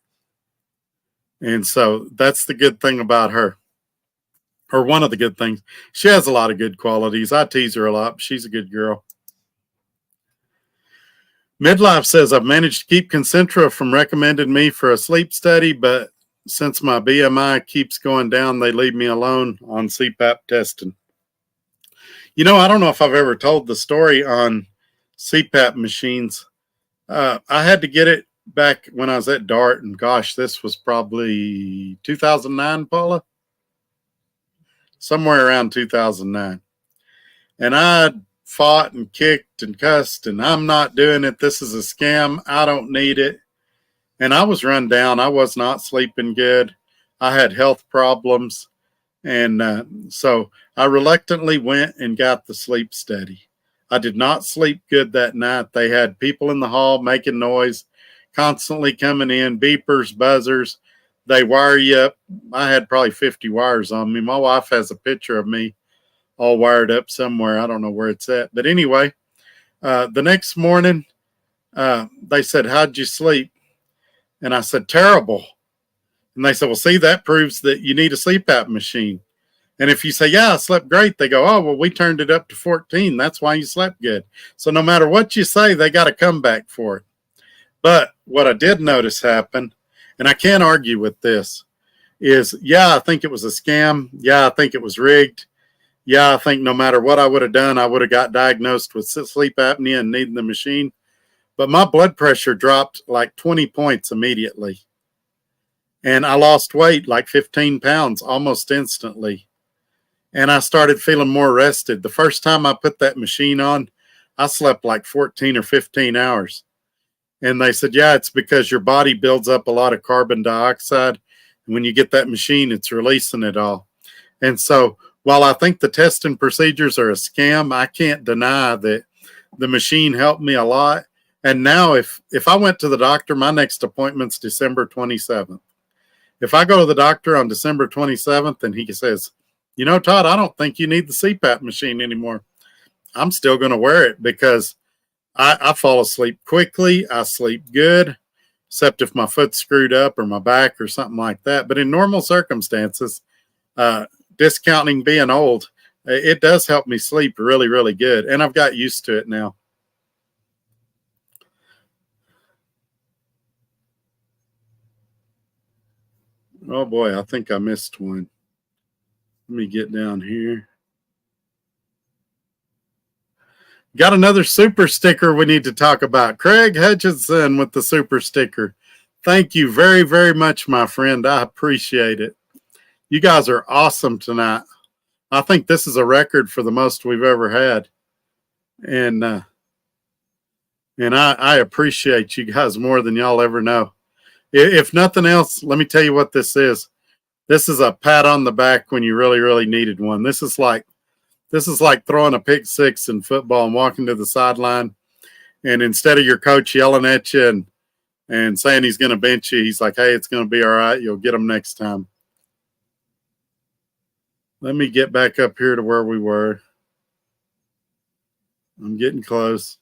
And so that's the good thing about her. Or one of the good things. She has a lot of good qualities. I tease her a lot, but she's a good girl. Midlife says, I've managed to keep Concentra from recommending me for a sleep study, but since my BMI keeps going down, they leave me alone on CPAP testing. I don't know if I've ever told the story on CPAP machines. I had to get it back when I was at DART, and gosh, this was probably 2009, Paula? Somewhere around 2009. And I fought and kicked and cussed, and I'm not doing it. This is a scam. I don't need it. And I was run down. I was not sleeping good. I had health problems. And so I reluctantly went and got the sleep study. I did not sleep good that night. They had people in the hall making noise, constantly coming in, beepers, buzzers. They wire you up. I had probably 50 wires on me. My wife has a picture of me all wired up somewhere. I don't know where it's at. But anyway, the next morning, they said, how'd you sleep? And I said, terrible. And they said, well, see, that proves that you need a CPAP machine. And if you say, yeah, I slept great, they go, oh, well, we turned it up to 14. That's why you slept good. So no matter what you say, they got to come back for it. But what I did notice happen, and I can't argue with this, is, yeah, I think it was a scam. Yeah, I think it was rigged. Yeah, I think no matter what I would have done, I would have got diagnosed with sleep apnea and needing the machine. But my blood pressure dropped like 20 points immediately. And I lost weight like 15 pounds almost instantly. And I started feeling more rested. The first time I put that machine on, I slept like 14 or 15 hours. And they said, yeah, it's because your body builds up a lot of carbon dioxide. And when you get that machine, it's releasing it all. And so while I think the testing procedures are a scam, I can't deny that the machine helped me a lot. And now if I went to the doctor, my next appointment's December 27th. If I go to the doctor on December 27th and he says, you know, Todd, I don't think you need the CPAP machine anymore, I'm still going to wear it because I fall asleep quickly. I sleep good, except if my foot's screwed up or my back or something like that. But in normal circumstances, discounting being old, it does help me sleep really, really good. And I've got used to it now. Oh boy, I think I missed one. Let me get down here. Got another super sticker we need to talk about. Craig Hutchinson with the super sticker. Thank you very, very much, my friend. I appreciate it. You guys are awesome tonight. I think this is a record for the most we've ever had. And I appreciate you guys more than y'all ever know. If nothing else, let me tell you what this is. This is a pat on the back when you really, really needed one. This is like throwing a pick six in football and walking to the sideline. And instead of your coach yelling at you and saying he's going to bench you, he's like, hey, it's going to be all right. You'll get them next time. Let me get back up here to where we were. I'm getting close.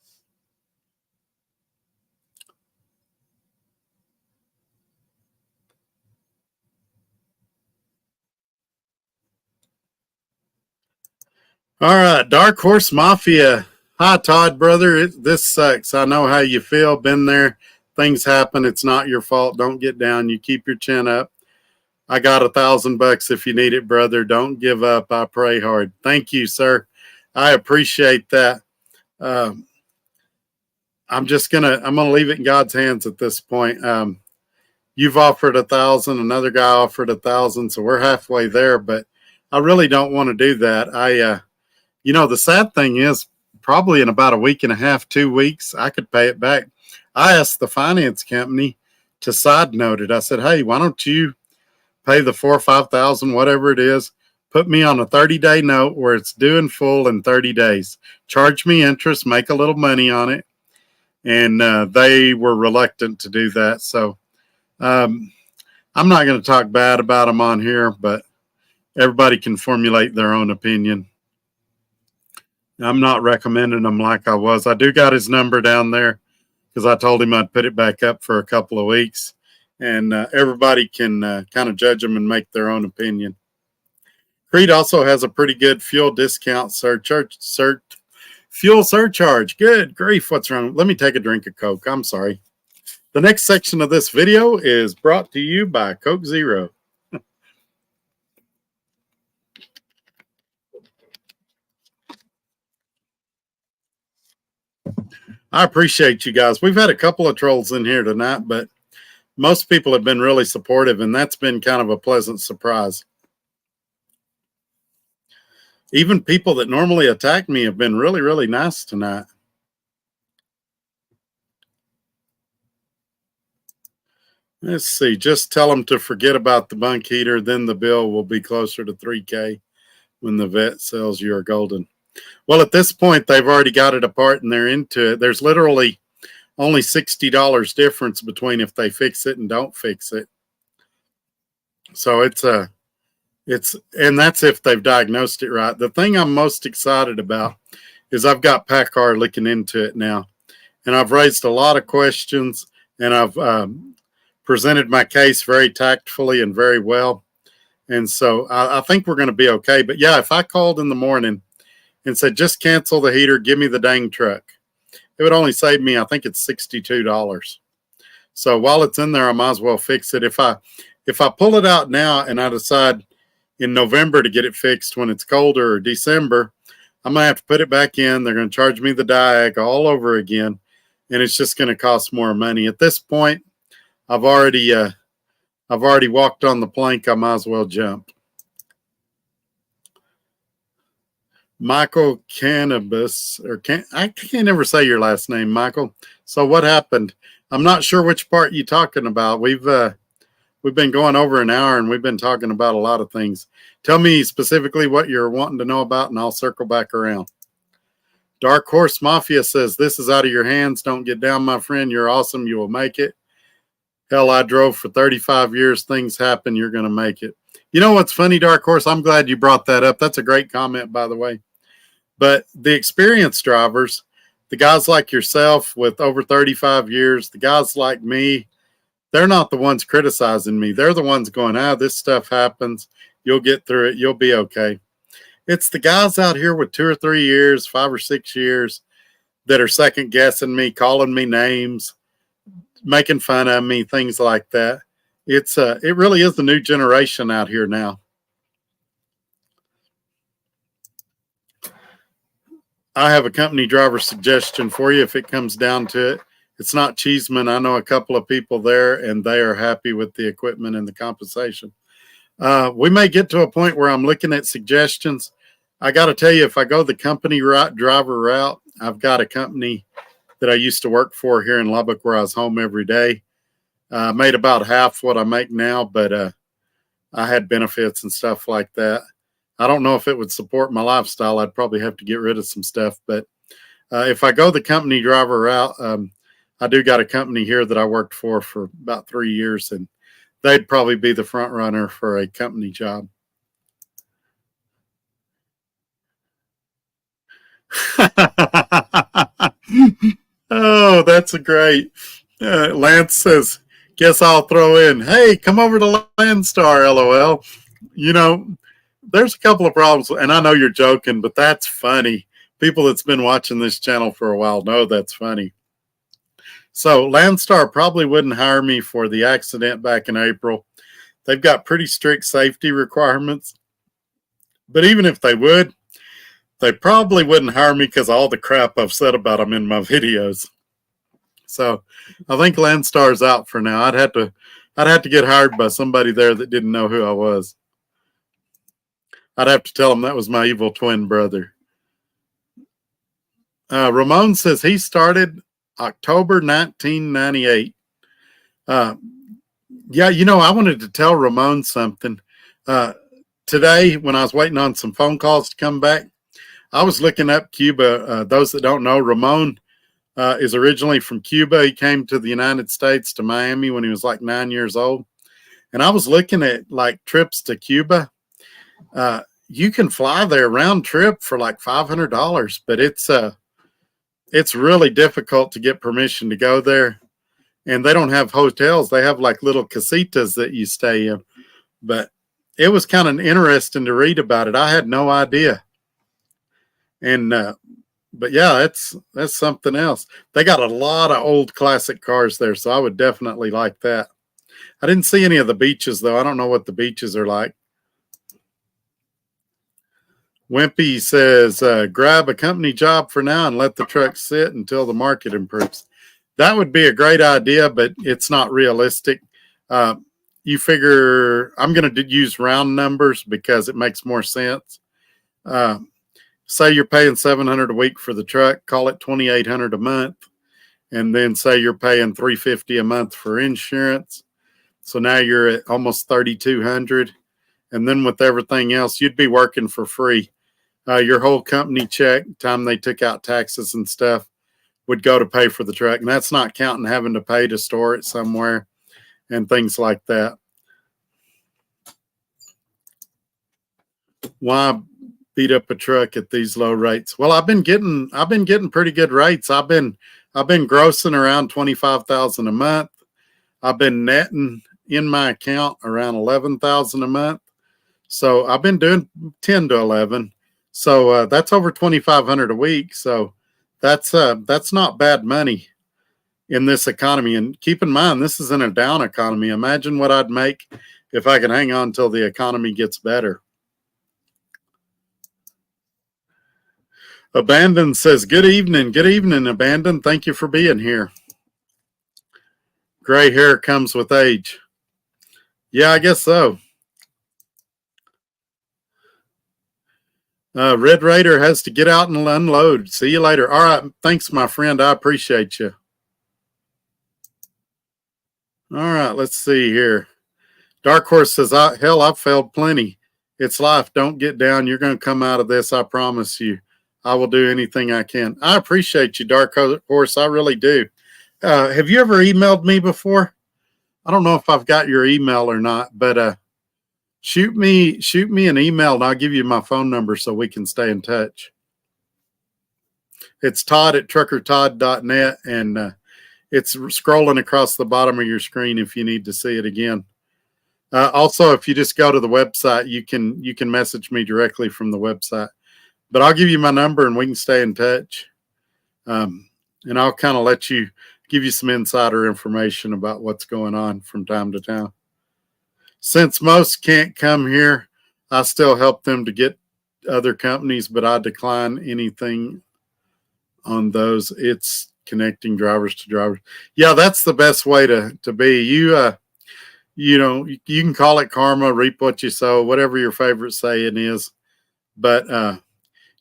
All right, Dark Horse Mafia. Hi, Todd, brother. This sucks. I know how you feel. Been there. Things happen. It's not your fault. Don't get down. You keep your chin up. I got $1,000 if you need it, brother. Don't give up. I pray hard. Thank you, sir. I appreciate that. I'm gonna leave it in God's hands at this point. You've offered 1,000. Another guy offered 1,000, so we're halfway there. But I really don't want to do that. The sad thing is, probably in about a week and a half, 2 weeks, I could pay it back. I asked the finance company to side note it. I said, hey, why don't you pay the 4,000 or 5,000, whatever it is, put me on a 30-day note where it's due in full in 30 days. Charge me interest, make a little money on it. And they were reluctant to do that. So I'm not going to talk bad about them on here, but everybody can formulate their own opinion. I'm not recommending them like I was. I do got his number down there because I told him I'd put it back up for a couple of weeks. And everybody can kind of judge them and make their own opinion. Creed also has a pretty good fuel discount fuel surcharge. Good grief, what's wrong? Let me take a drink of Coke. I'm sorry. The next section of this video is brought to you by Coke Zero. I appreciate you guys. We've had a couple of trolls in here tonight, but most people have been really supportive, and that's been kind of a pleasant surprise. Even people that normally attack me have been really, really nice tonight. Let's see. Just tell them to forget about the bunk heater. Then the bill will be closer to $3,000 when the vet sells your golden. Well, at this point, they've already got it apart and they're into it. There's literally only $60 difference between if they fix it and don't fix it. So and that's if they've diagnosed it right. The thing I'm most excited about is I've got PACCAR looking into it now, and I've raised a lot of questions, and I've presented my case very tactfully and very well. And so I think we're going to be okay. But yeah, if I called in the morning and said, just cancel the heater, give me the dang truck, it would only save me, I think it's $62. So while it's in there, I might as well fix it. If I pull it out now and I decide in November to get it fixed when it's colder, or December, I'm going to have to put it back in. They're going to charge me the diag all over again, and it's just going to cost more money. At this point, I've already walked on the plank. I might as well jump. Michael Cannabis, I can't ever say your last name, Michael. So what happened? I'm not sure which part you're talking about. We've been going over an hour and we've been talking about a lot of things. Tell me specifically what you're wanting to know about, and I'll circle back around. Dark Horse Mafia says, this is out of your hands. Don't get down, my friend. You're awesome. You will make it. Hell, I drove for 35 years. Things happen. You're going to make it. You know what's funny, Dark Horse? I'm glad you brought that up. That's a great comment, by the way. But the experienced drivers, the guys like yourself with over 35 years, the guys like me, they're not the ones criticizing me. They're the ones going, this stuff happens. You'll get through it. You'll be okay. It's the guys out here with 2 or 3 years, 5 or 6 years that are second guessing me, calling me names, making fun of me, things like that. It really is the new generation out here now. I have a company driver suggestion for you if it comes down to it. It's not Cheeseman. I know a couple of people there, and they are happy with the equipment and the compensation. We may get to a point where I'm looking at suggestions. I got to tell you, if I go the company driver route, I've got a company that I used to work for here in Lubbock where I was home every day. I made about half what I make now, but I had benefits and stuff like that. I don't know if it would support my lifestyle. I'd probably have to get rid of some stuff. But if I go the company driver route, I do got a company here that I worked for about 3 years, and they'd probably be the front runner for a company job. Oh, that's a great. Lance says, guess I'll throw in, hey, come over to Landstar, LOL. You know, there's a couple of problems, and I know you're joking, but that's funny. People that's been watching this channel for a while know that's funny. So Landstar probably wouldn't hire me for the accident back in April. They've got pretty strict safety requirements. But even if they would, they probably wouldn't hire me because of all the crap I've said about them in my videos. So I think Landstar's out for now. I'd have to get hired by somebody there that didn't know who I was. I'd have to tell them that was my evil twin brother. Ramon says he started October 1998. Yeah, you know, I wanted to tell Ramon something. Today, when I was waiting on some phone calls to come back, I was looking up Cuba. Those that don't know, Ramon is originally from Cuba. He came to the United States, to Miami, when he was like 9 years old. And I was looking at like trips to Cuba. You can fly there round trip for like $500, but it's really difficult to get permission to go there. And they don't have hotels. They have like little casitas that you stay in. But it was kind of interesting to read about it. I had no idea. And but yeah, that's something else. They got a lot of old classic cars there, so I would definitely like that. I didn't see any of the beaches though. I don't know what the beaches are like. Wimpy says, grab a company job for now and let the truck sit until the market improves. That would be a great idea, but it's not realistic. You figure I'm going to use round numbers because it makes more sense. Say you're paying $700 a week for the truck, call it $2,800 a month, and then say you're paying $350 a month for insurance. So now you're at almost $3,200, and then with everything else, you'd be working for free. Your whole company check, time they took out taxes and stuff, would go to pay for the truck, and that's not counting having to pay to store it somewhere and things like that. Why beat up a truck at these low rates? Well, I've been getting pretty good rates. I've been grossing around $25,000 a month. I've been netting in my account around 11,000 a month. So I've been doing 10 to 11. So that's over 2,500 a week. So that's not bad money in this economy. And keep in mind, this is in a down economy. Imagine what I'd make if I could hang on until the economy gets better. Abandon says, good evening, Abandon. Thank you for being here. Gray hair comes with age. Yeah, I guess so. Red Raider has to get out and unload. See you later. All right. Thanks, my friend. I appreciate you. All right. Let's see here. Dark Horse says, hell, I've failed plenty. It's life. Don't get down. You're going to come out of this. I promise you. I will do anything I can. I appreciate you, Dark Horse. I really do. Have you ever emailed me before? I don't know if I've got your email or not, but shoot me an email and I'll give you my phone number so we can stay in touch. It's Todd at truckertodd.net, and it's scrolling across the bottom of your screen if you need to see it again. Also, if you just go to the website, you can message me directly from the website. But I'll give you my number and we can stay in touch. And I'll kind of give you some insider information about what's going on from time to time. Since most can't come here, I still help them to get other companies, but I decline anything on those. It's connecting drivers to drivers. Yeah, that's the best way to be. You can call it karma, reap what you sow, whatever your favorite saying is. But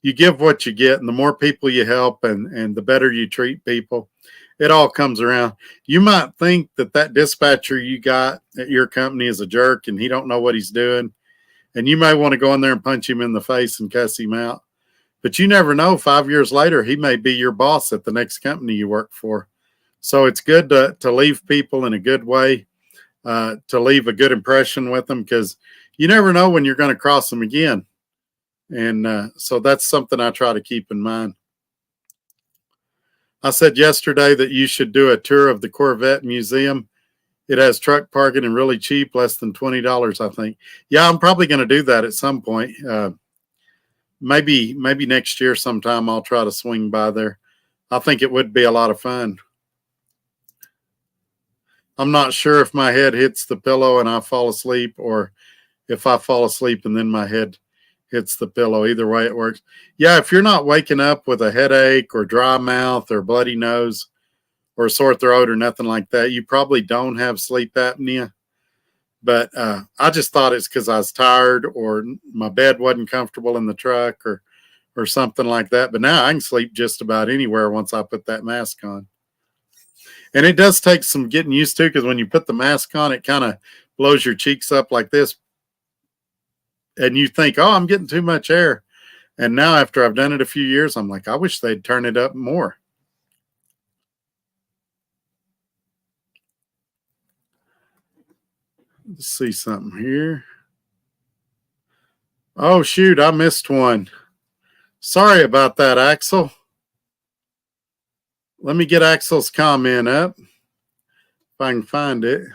you give what you get, and the more people you help and the better you treat people, it all comes around. You might think that dispatcher you got at your company is a jerk and he don't know what he's doing. And you may want to go in there and punch him in the face and cuss him out. But you never know. 5 years later, he may be your boss at the next company you work for. So it's good to leave people in a good way, to leave a good impression with them, because you never know when you're going to cross them again. And so that's something I try to keep in mind. I said yesterday that you should do a tour of the Corvette Museum. It has truck parking and really cheap, less than $20, I think. Yeah, I'm probably going to do that at some point. Maybe next year sometime I'll try to swing by there. I think it would be a lot of fun. I'm not sure if my head hits the pillow and I fall asleep, or if I fall asleep and then my head hits the pillow. Either way it works. Yeah, if you're not waking up with a headache or dry mouth or bloody nose or a sore throat or nothing like that, you probably don't have sleep apnea. But I just thought it's because I was tired or my bed wasn't comfortable in the truck or something like that. But now I can sleep just about anywhere once I put that mask on. And it does take some getting used to, because when you put the mask on, it kind of blows your cheeks up like this. And you think, oh, I'm getting too much air. And now after I've done it a few years, I'm like, I wish they'd turn it up more. Let's see something here. Oh, shoot, I missed one. Sorry about that, Axel. Let me get Axel's comment up, if I can find it.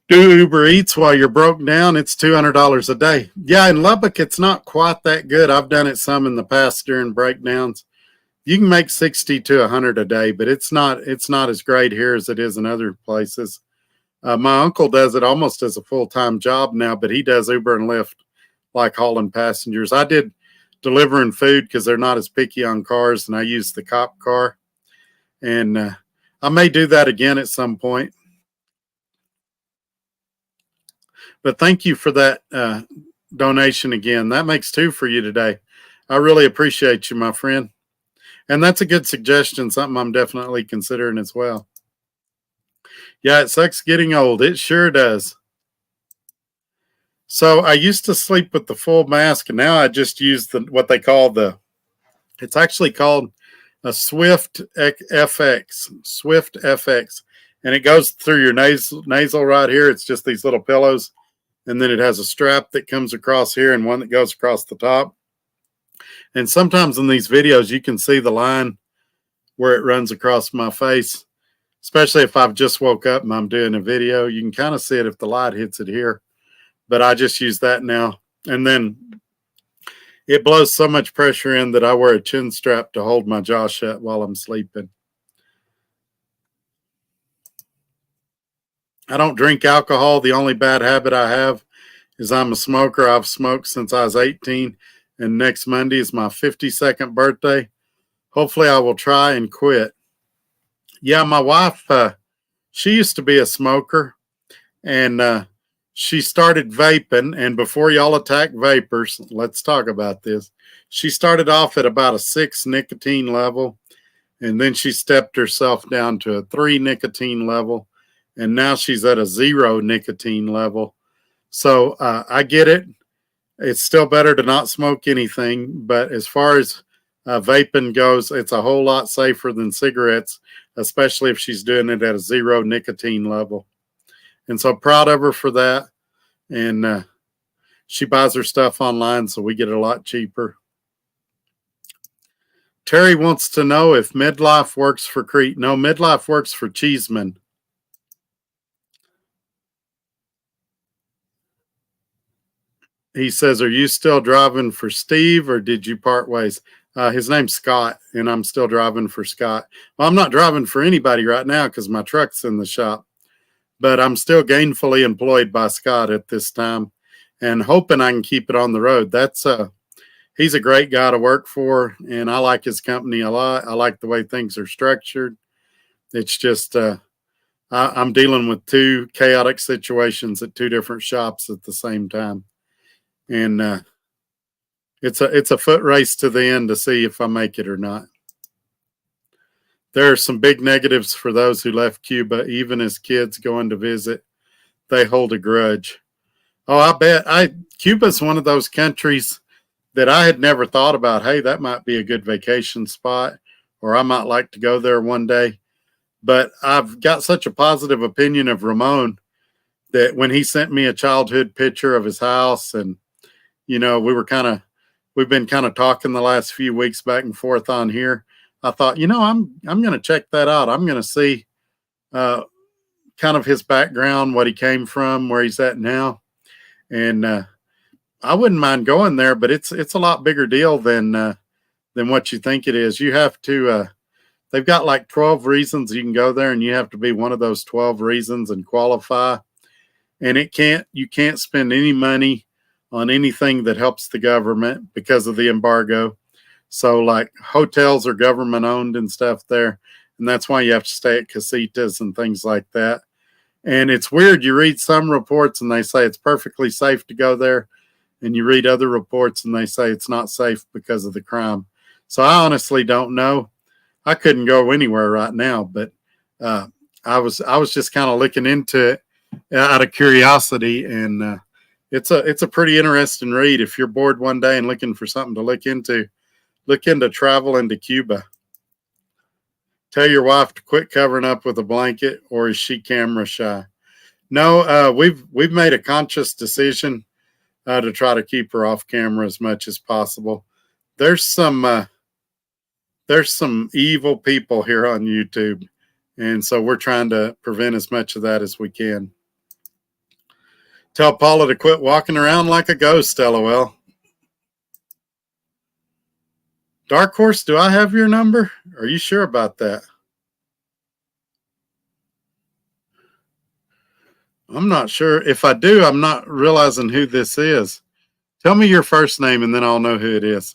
Do Uber Eats while you're broke down. It's $200 a day. Yeah, in Lubbock, it's not quite that good. I've done it some in the past during breakdowns. You can make 60 to 100 a day, but it's not as great here as it is in other places. My uncle does it almost as a full-time job now, but he does Uber and Lyft, like hauling passengers. I did delivering food because they're not as picky on cars, and I use the cop car. And I may do that again at some point. But thank you for that donation again. That makes two for you today. I really appreciate you, my friend. And that's a good suggestion, something I'm definitely considering as well. Yeah, it sucks getting old. It sure does. So I used to sleep with the full mask, and now I just use what they call it's actually called a Swift FX. Swift FX. And it goes through your nasal right here. It's just these little pillows. And then it has a strap that comes across here and one that goes across the top. And sometimes in these videos, you can see the line where it runs across my face. especially if I've just woke up and I'm doing a video. You can kind of see it if the light hits it here, but I just use that now. And then it blows so much pressure in that I wear a chin strap to hold my jaw shut while I'm sleeping. I don't drink alcohol. The only bad habit I have is I'm a smoker. I've smoked since I was 18, and next Monday is my 52nd birthday. Hopefully I will try and quit. Yeah, my wife, she used to be a smoker, and she started vaping. And before y'all attack vapors, let's talk about this. She started off at about a 6 nicotine level, and then she stepped herself down to a 3 nicotine level, and now she's at a 0 nicotine level. So I get it. It's still better to not smoke anything, but as far as vaping goes, it's a whole lot safer than cigarettes, especially if she's doing it at a 0 nicotine level. And so proud of her for that. And she buys her stuff online, so we get it a lot cheaper. Terry wants to know if midlife works for Crete. No, midlife works for Cheeseman. He says, are you still driving for Steve or did you part ways? His name's Scott, and I'm still driving for Scott. Well, I'm not driving for anybody right now because my truck's in the shop, but I'm still gainfully employed by Scott at this time and hoping I can keep it on the road. He's a great guy to work for, and I like his company a lot. I like the way things are structured. It's just I'm dealing with 2 chaotic situations at 2 different shops at the same time. And it's a foot race to the end to see if I make it or not. There are some big negatives for those who left Cuba, even as kids going to visit. They hold a grudge. Oh, I bet. Cuba's one of those countries that I had never thought about. Hey, that might be a good vacation spot, or I might like to go there one day. But I've got such a positive opinion of Ramon that when he sent me a childhood picture of his house, and you know, we've been kind of talking the last few weeks back and forth on here. I thought, you know, I'm going to check that out. I'm going to see kind of his background, what he came from, where he's at now. And I wouldn't mind going there, but it's a lot bigger deal than what you think it is. You have to they've got like 12 reasons you can go there, and you have to be one of those 12 reasons and qualify. And you can't spend any money on anything that helps the government because of the embargo. So like hotels are government owned and stuff there. And that's why you have to stay at casitas and things like that. And it's weird. You read some reports and they say it's perfectly safe to go there. And you read other reports and they say it's not safe because of the crime. So I honestly don't know. I couldn't go anywhere right now, but I was just kind of looking into it out of curiosity, and it's a pretty interesting read. If you're bored one day and looking for something to look into travel into Cuba. Tell your wife to quit covering up with a blanket, or is she camera shy? No, we've made a conscious decision to try to keep her off camera as much as possible. There's some evil people here on YouTube, and so we're trying to prevent as much of that as we can. Tell Paula to quit walking around like a ghost, LOL. Dark Horse, do I have your number? Are you sure about that? I'm not sure. If I do, I'm not realizing who this is. Tell me your first name and then I'll know who it is.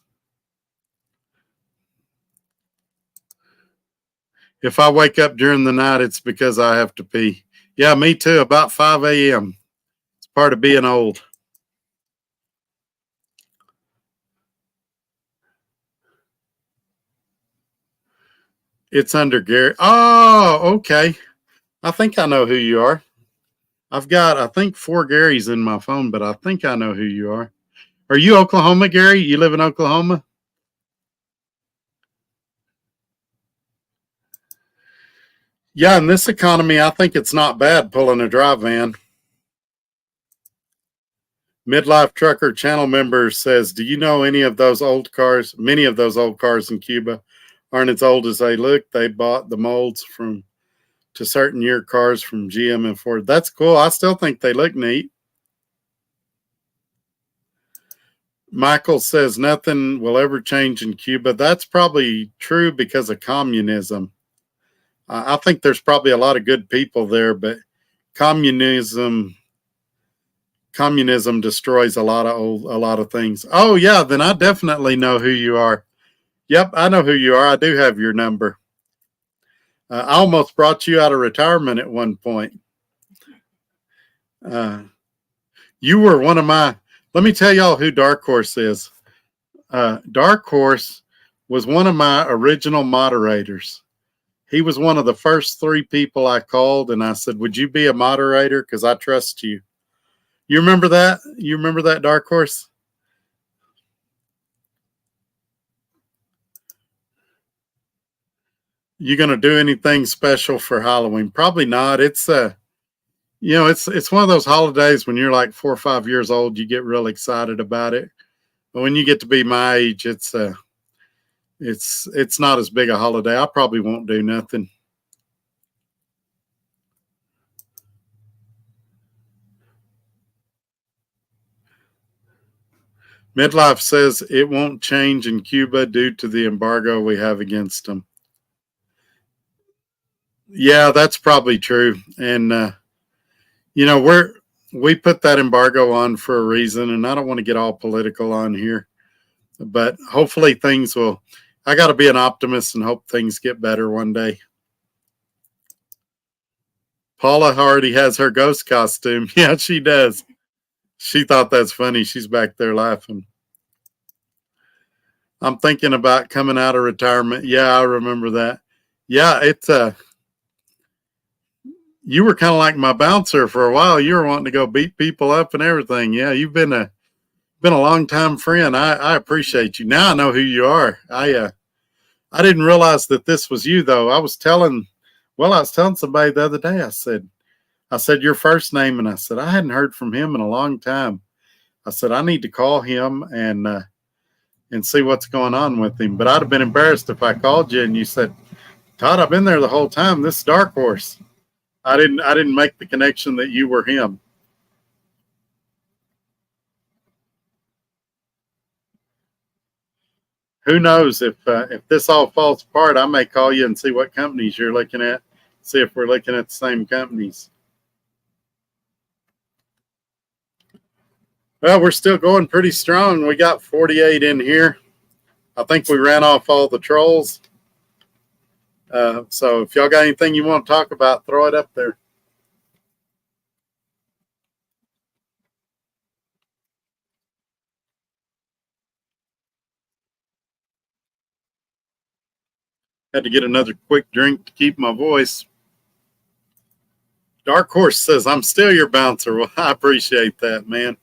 If I wake up during the night, it's because I have to pee. Yeah, me too. About 5 a.m. It's part of being old. It's under Gary. Oh, okay. I think I know who you are. I've got, I think, 4 Garys in my phone, but I think I know who you are. Are you Oklahoma, Gary? You live in Oklahoma? Yeah, in this economy, I think it's not bad pulling a dry van. Midlife Trucker channel member says, do you know any of those old cars? Many of those old cars in Cuba aren't as old as they look. They bought the molds from to certain year cars from GM and Ford. That's cool. I still think they look neat. Michael says nothing will ever change in Cuba. That's probably true because of communism. I think there's probably a lot of good people there, but communism destroys a lot of things. Oh yeah, then I definitely know who you are. Yep, I know who you are. I do have your number. I almost brought you out of retirement at one point. You were one of my. Let me tell y'all who Dark Horse is. Dark Horse was one of my original moderators. He was one of the first 3 people I called, and I said, "Would you be a moderator? Because I trust you." You remember that? You remember that, Dark Horse? You gonna do anything special for Halloween? Probably not. It's it's one of those holidays when you're like 4 or 5 years old, you get real excited about it. But when you get to be my age, it's not as big a holiday. I probably won't do nothing. Midlife says it won't change in Cuba due to the embargo we have against them. Yeah, that's probably true. And we put that embargo on for a reason, and I don't want to get all political on here, but hopefully things will. I got to be an optimist and hope things get better one day. Paula already has her ghost costume. Yeah, she does. She thought that's funny. She's back there laughing. I'm thinking about coming out of retirement. Yeah, I remember that. Yeah, it's you were kind of like my bouncer for a while. You were wanting to go beat people up and everything. Yeah, you've been a long time friend. I appreciate you. Now I know who you are. I didn't realize that this was you though. I was telling somebody the other day. I said your first name, and I said I hadn't heard from him in a long time. I said I need to call him and see what's going on with him. But I'd have been embarrassed if I called you and you said, "Todd, I've been there the whole time. This is Dark Horse." I didn't make the connection that you were him. Who knows if this all falls apart, I may call you and see what companies you're looking at. See if we're looking at the same companies. Well, we're still going pretty strong. We got 48 in here. I think we ran off all the trolls. So if y'all got anything you want to talk about, throw it up there. Had to get another quick drink to keep my voice. Dark Horse says, I'm still your bouncer. Well, I appreciate that, man.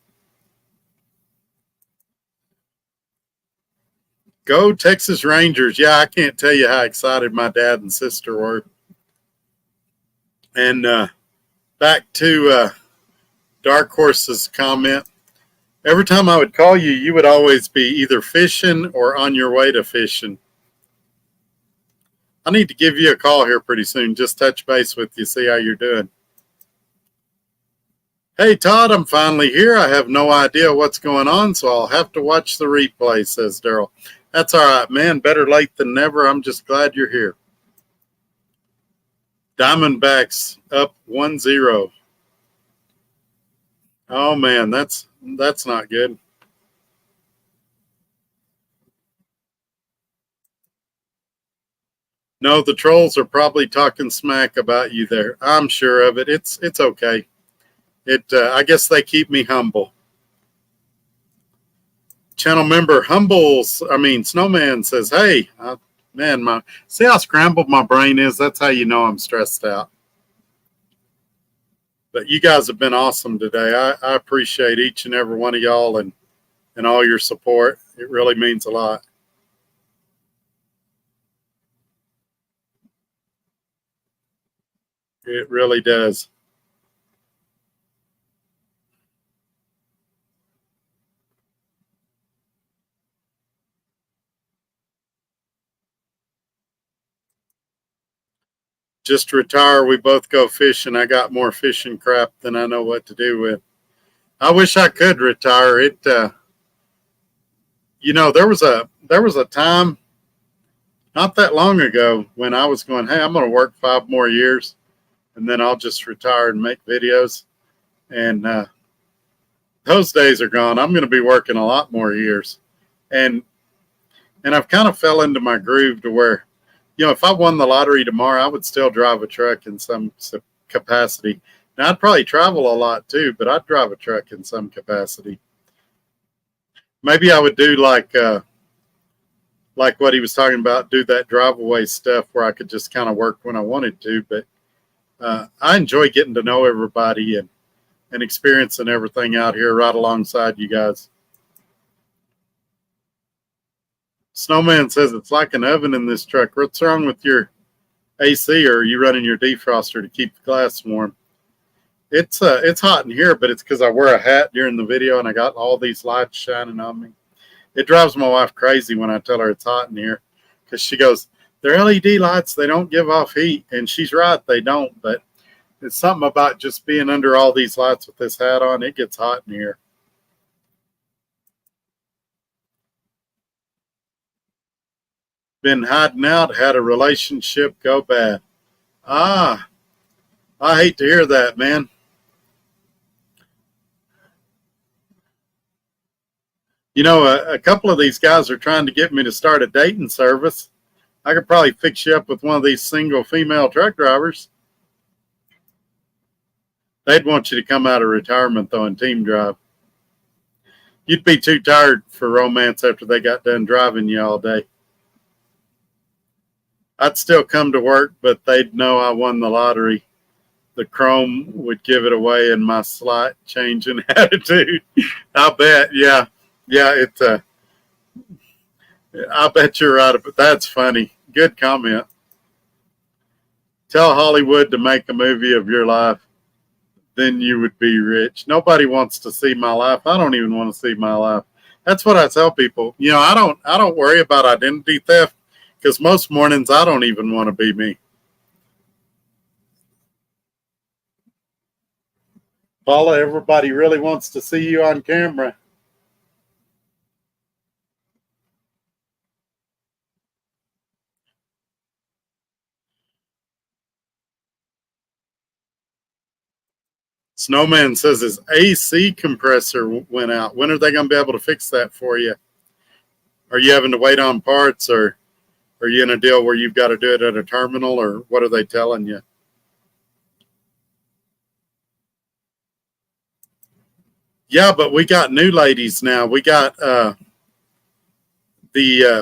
Go Texas Rangers. Yeah, I can't tell you how excited my dad and sister were. And back to Dark Horse's comment. Every time I would call you, you would always be either fishing or on your way to fishing. I need to give you a call here pretty soon. Just touch base with you, see how you're doing. Hey, Todd, I'm finally here. I have no idea what's going on, so I'll have to watch the replay, says Daryl. That's all right, man. Better late than never. I'm just glad you're here. Diamondbacks up 1-0. Oh, man, that's not good. No, the trolls are probably talking smack about you there. I'm sure of it. It's okay. I guess they keep me humble. Channel member Snowman says, "Hey, man, see how scrambled my brain is. That's how you know I'm stressed out." But you guys have been awesome today. I appreciate each and every one of y'all and all your support. It really means a lot. It really does. Just retire. We both go fishing. I got more fishing crap than I know what to do with. I wish I could retire. There was a time not that long ago when I was going, hey, I'm going to work 5 more years and then I'll just retire and make videos. And those days are gone. I'm going to be working a lot more years. And I've kind of fell into my groove to where, if I won the lottery tomorrow, I would still drive a truck in some capacity. Now, I'd probably travel a lot too, but I'd drive a truck in some capacity. Maybe I would do like what he was talking about, do that drive-away stuff where I could just kind of work when I wanted to. But I enjoy getting to know everybody and experiencing everything out here right alongside you guys. Snowman says it's like an oven in this truck. What's wrong with your AC, or are you running your defroster to keep the glass warm? It's hot in here, but it's because I wear a hat during the video and I got all these lights shining on me. It drives my wife crazy when I tell her it's hot in here because she goes, they're LED lights, they don't give off heat. And she's right, they don't. But it's something about just being under all these lights with this hat on. It gets hot in here. Been hiding out, had a relationship go bad. I hate to hear that, man. A couple of these guys are trying to get me to start a dating service. I could probably fix you up with one of these single female truck drivers. They'd want you to come out of retirement, though, and team drive. You'd be too tired for romance after they got done driving you all day. I'd still come to work, but they'd know I won the lottery. The chrome would give it away in my slight change in attitude. I bet, yeah. Yeah, I bet you're right, but that's funny. Good comment. Tell Hollywood to make a movie of your life, then you would be rich. Nobody wants to see my life. I don't even want to see my life. That's what I tell people. I don't worry about identity theft because most mornings I don't even want to be me. Paula, everybody really wants to see you on camera. Snowman says his AC compressor went out. When are they going to be able to fix that for you? Are you having to wait on parts, or are you in a deal where you've got to do it at a terminal, or what are they telling you? Yeah, but we got new ladies now. We got the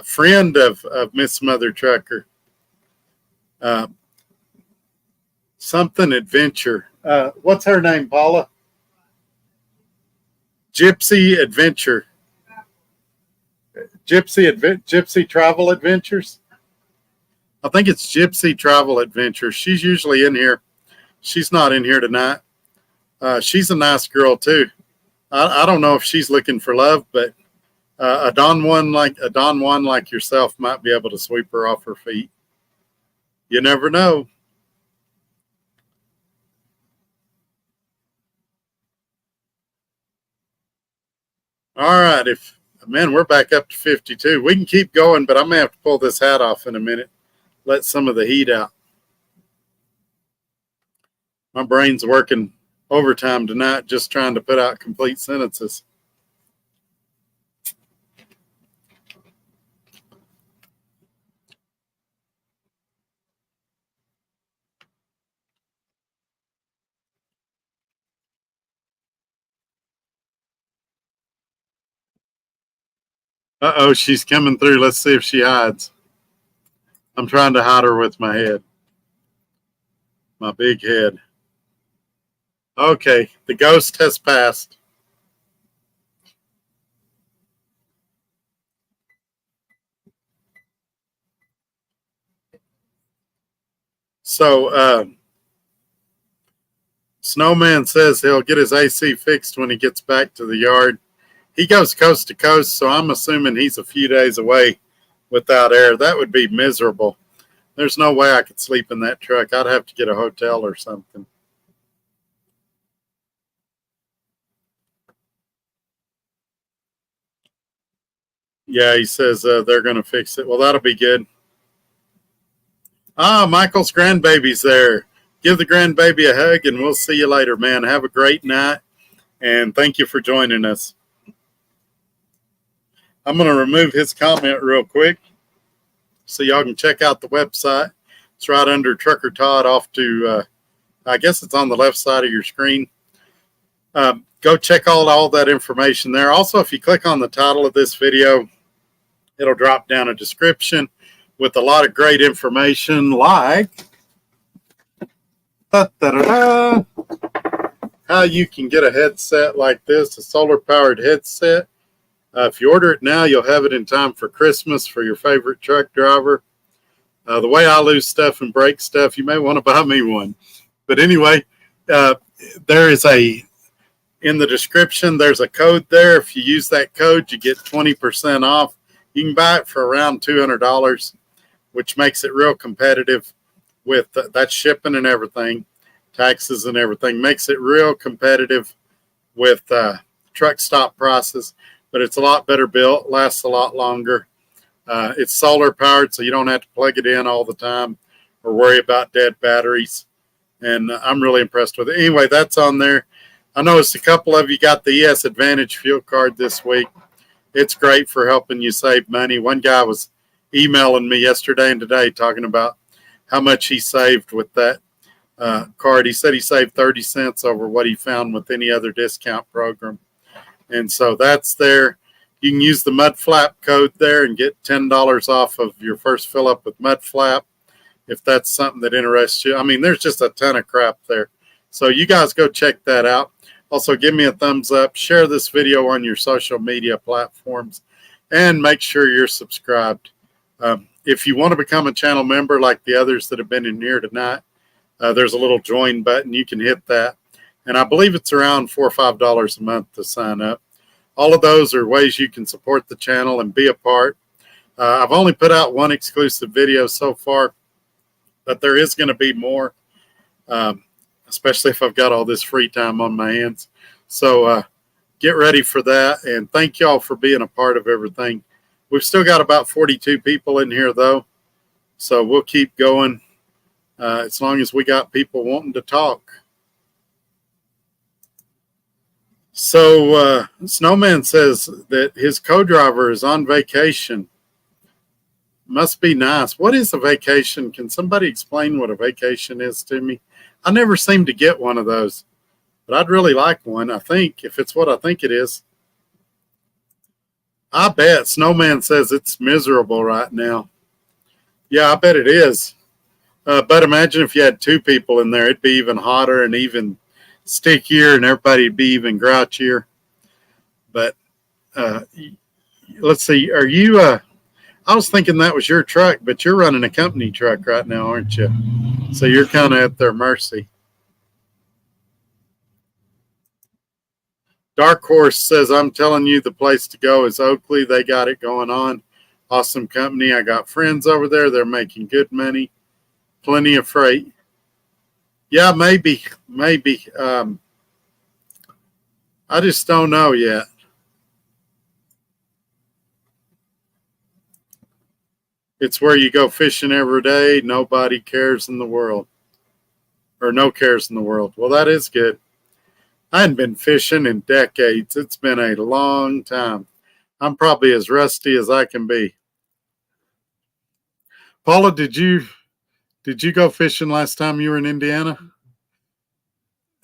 friend of Miss Mother Trucker. Something Adventure. What's her name, Paula? Gypsy Adventure. Gypsy Travel Adventures. I think it's Gypsy Travel Adventures. She's usually in here. She's not in here tonight. She's a nice girl too. I don't know if she's looking for love, but a Don Juan like yourself might be able to sweep her off her feet. You never know. All right, we're back up to 52. We can keep going, but I'm gonna have to pull this hat off in a minute. Let some of the heat out. My brain's working overtime tonight, just trying to put out complete sentences. Uh-oh, she's coming through. Let's see if she hides. I'm trying to hide her with my head. My big head. Okay, the ghost has passed. So, Snowman says he'll get his AC fixed when he gets back to the yard. He goes coast to coast, so I'm assuming he's a few days away without air. That would be miserable. There's no way I could sleep in that truck. I'd have to get a hotel or something. Yeah, he says they're going to fix it. Well, that'll be good. Ah, Michael's grandbaby's there. Give the grandbaby a hug, and we'll see you later, man. Have a great night, and thank you for joining us. I'm going to remove his comment real quick so y'all can check out the website. It's right under Trucker Todd off to, I guess it's on the left side of your screen. Go check all that information there. Also, if you click on the title of this video, it'll drop down a description with a lot of great information like how you can get a headset like this, a solar-powered headset. If you order it now, you'll have it in time for Christmas for your favorite truck driver. The way I lose stuff and break stuff, you may want to buy me one. But anyway, there is in the description, there's a code there. If you use that code, you get 20% off. You can buy it for around $200, which makes it real competitive with that shipping and everything, taxes and everything. Makes it real competitive with truck stop prices, but it's a lot better built, lasts a lot longer. It's solar powered, so you don't have to plug it in all the time or worry about dead batteries. And I'm really impressed with it. Anyway, that's on there. I noticed a couple of you got the ES Advantage fuel card this week. It's great for helping you save money. One guy was emailing me yesterday and today talking about how much he saved with that card. He said he saved 30 cents over what he found with any other discount program. And so that's there. You can use the Mudflap code there and get $10 off of your first fill up with Mudflap if that's something that interests you. I mean, there's just a ton of crap there. So you guys go check that out. Also, give me a thumbs up. Share this video on your social media platforms. And make sure you're subscribed. If you want to become a channel member like the others that have been in here tonight, there's a little join button. You can hit that. And I believe it's around $4 or $5 a month to sign up. All of those are ways you can support the channel and be a part. I've only put out one exclusive video so far, but there is going to be more, especially if I've got all this free time on my hands. So get ready for that. And thank y'all for being a part of everything. We've still got about 42 people in here, though. So we'll keep going as long as we got people wanting to talk. So Snowman says that his co-driver is on vacation. Must be nice. What is a vacation? Can somebody explain what a vacation is to me? I never seem to get one of those, but I'd really like one, I think, if it's what I think it is. I bet. Snowman says it's miserable right now. Yeah, I bet it is. But imagine if you had two people in there, it'd be even hotter and even stickier, and everybody'd be even grouchier. But let's see. Are you? I was thinking that was your truck, but you're running a company truck right now, aren't you? So you're kind of at their mercy. Dark Horse says, I'm telling you, the place to go is Oakley. They got it going on. Awesome company. I got friends over there. They're making good money. Plenty of freight. Yeah, maybe. I just don't know yet. It's where you go fishing every day. Nobody cares in the world. Or no cares in the world. Well, that is good. I hadn't been fishing in decades. It's been a long time. I'm probably as rusty as I can be. Paula, did you go fishing last time you were in Indiana?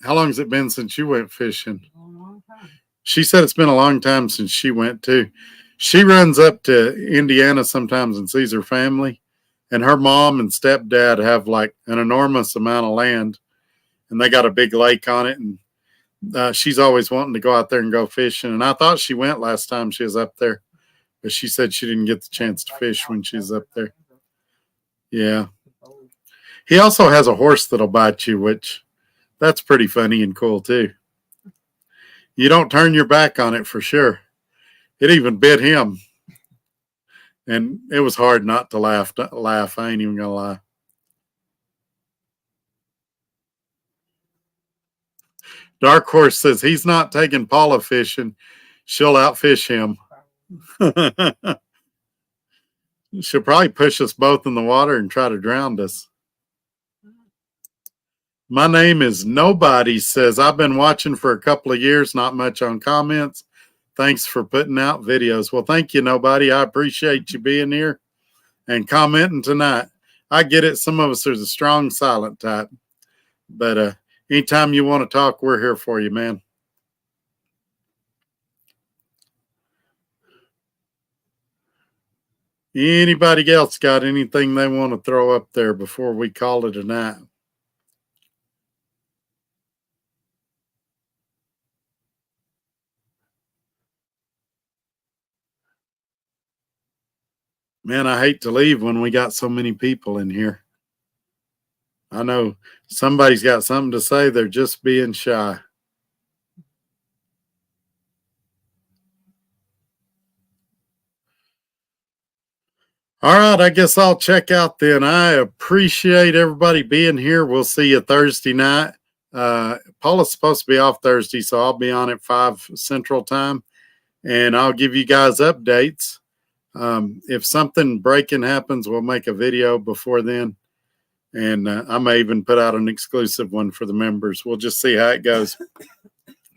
How long has it been since you went fishing? A long time. She said it's been a long time since she went too. She runs up to Indiana sometimes and sees her family, and her mom and stepdad have like an enormous amount of land, and they got a big lake on it, and she's always wanting to go out there and go fishing. And I thought she went last time she was up there, but she said she didn't get the chance to fish when she was up there. Yeah. He also has a horse that'll bite you, which that's pretty funny and cool too. You don't turn your back on it for sure. It even bit him. And it was hard not to laugh. I ain't even gonna lie. Dark Horse says he's not taking Paula fishing. She'll outfish him. She'll probably push us both in the water and try to drown us. My name is Nobody says, I've been watching for a couple of years, not much on comments. Thanks for putting out videos. Well, thank you, Nobody. I appreciate you being here and commenting tonight. I get it. Some of us are the strong, silent type. But anytime you want to talk, we're here for you, man. Anybody else got anything they want to throw up there before we call it a night? Man, I hate to leave when we got so many people in here. I know somebody's got something to say. They're just being shy. All right, I guess I'll check out then. I appreciate everybody being here. We'll see you Thursday night. Paula's supposed to be off Thursday, so I'll be on at 5 Central Time, and I'll give you guys updates. If something breaking happens, we'll make a video before then, and I may even put out an exclusive one for the members. We'll just see how it goes.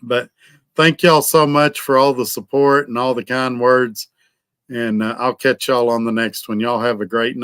But thank y'all so much for all the support and all the kind words, and I'll catch y'all on the next one. Y'all have a great night.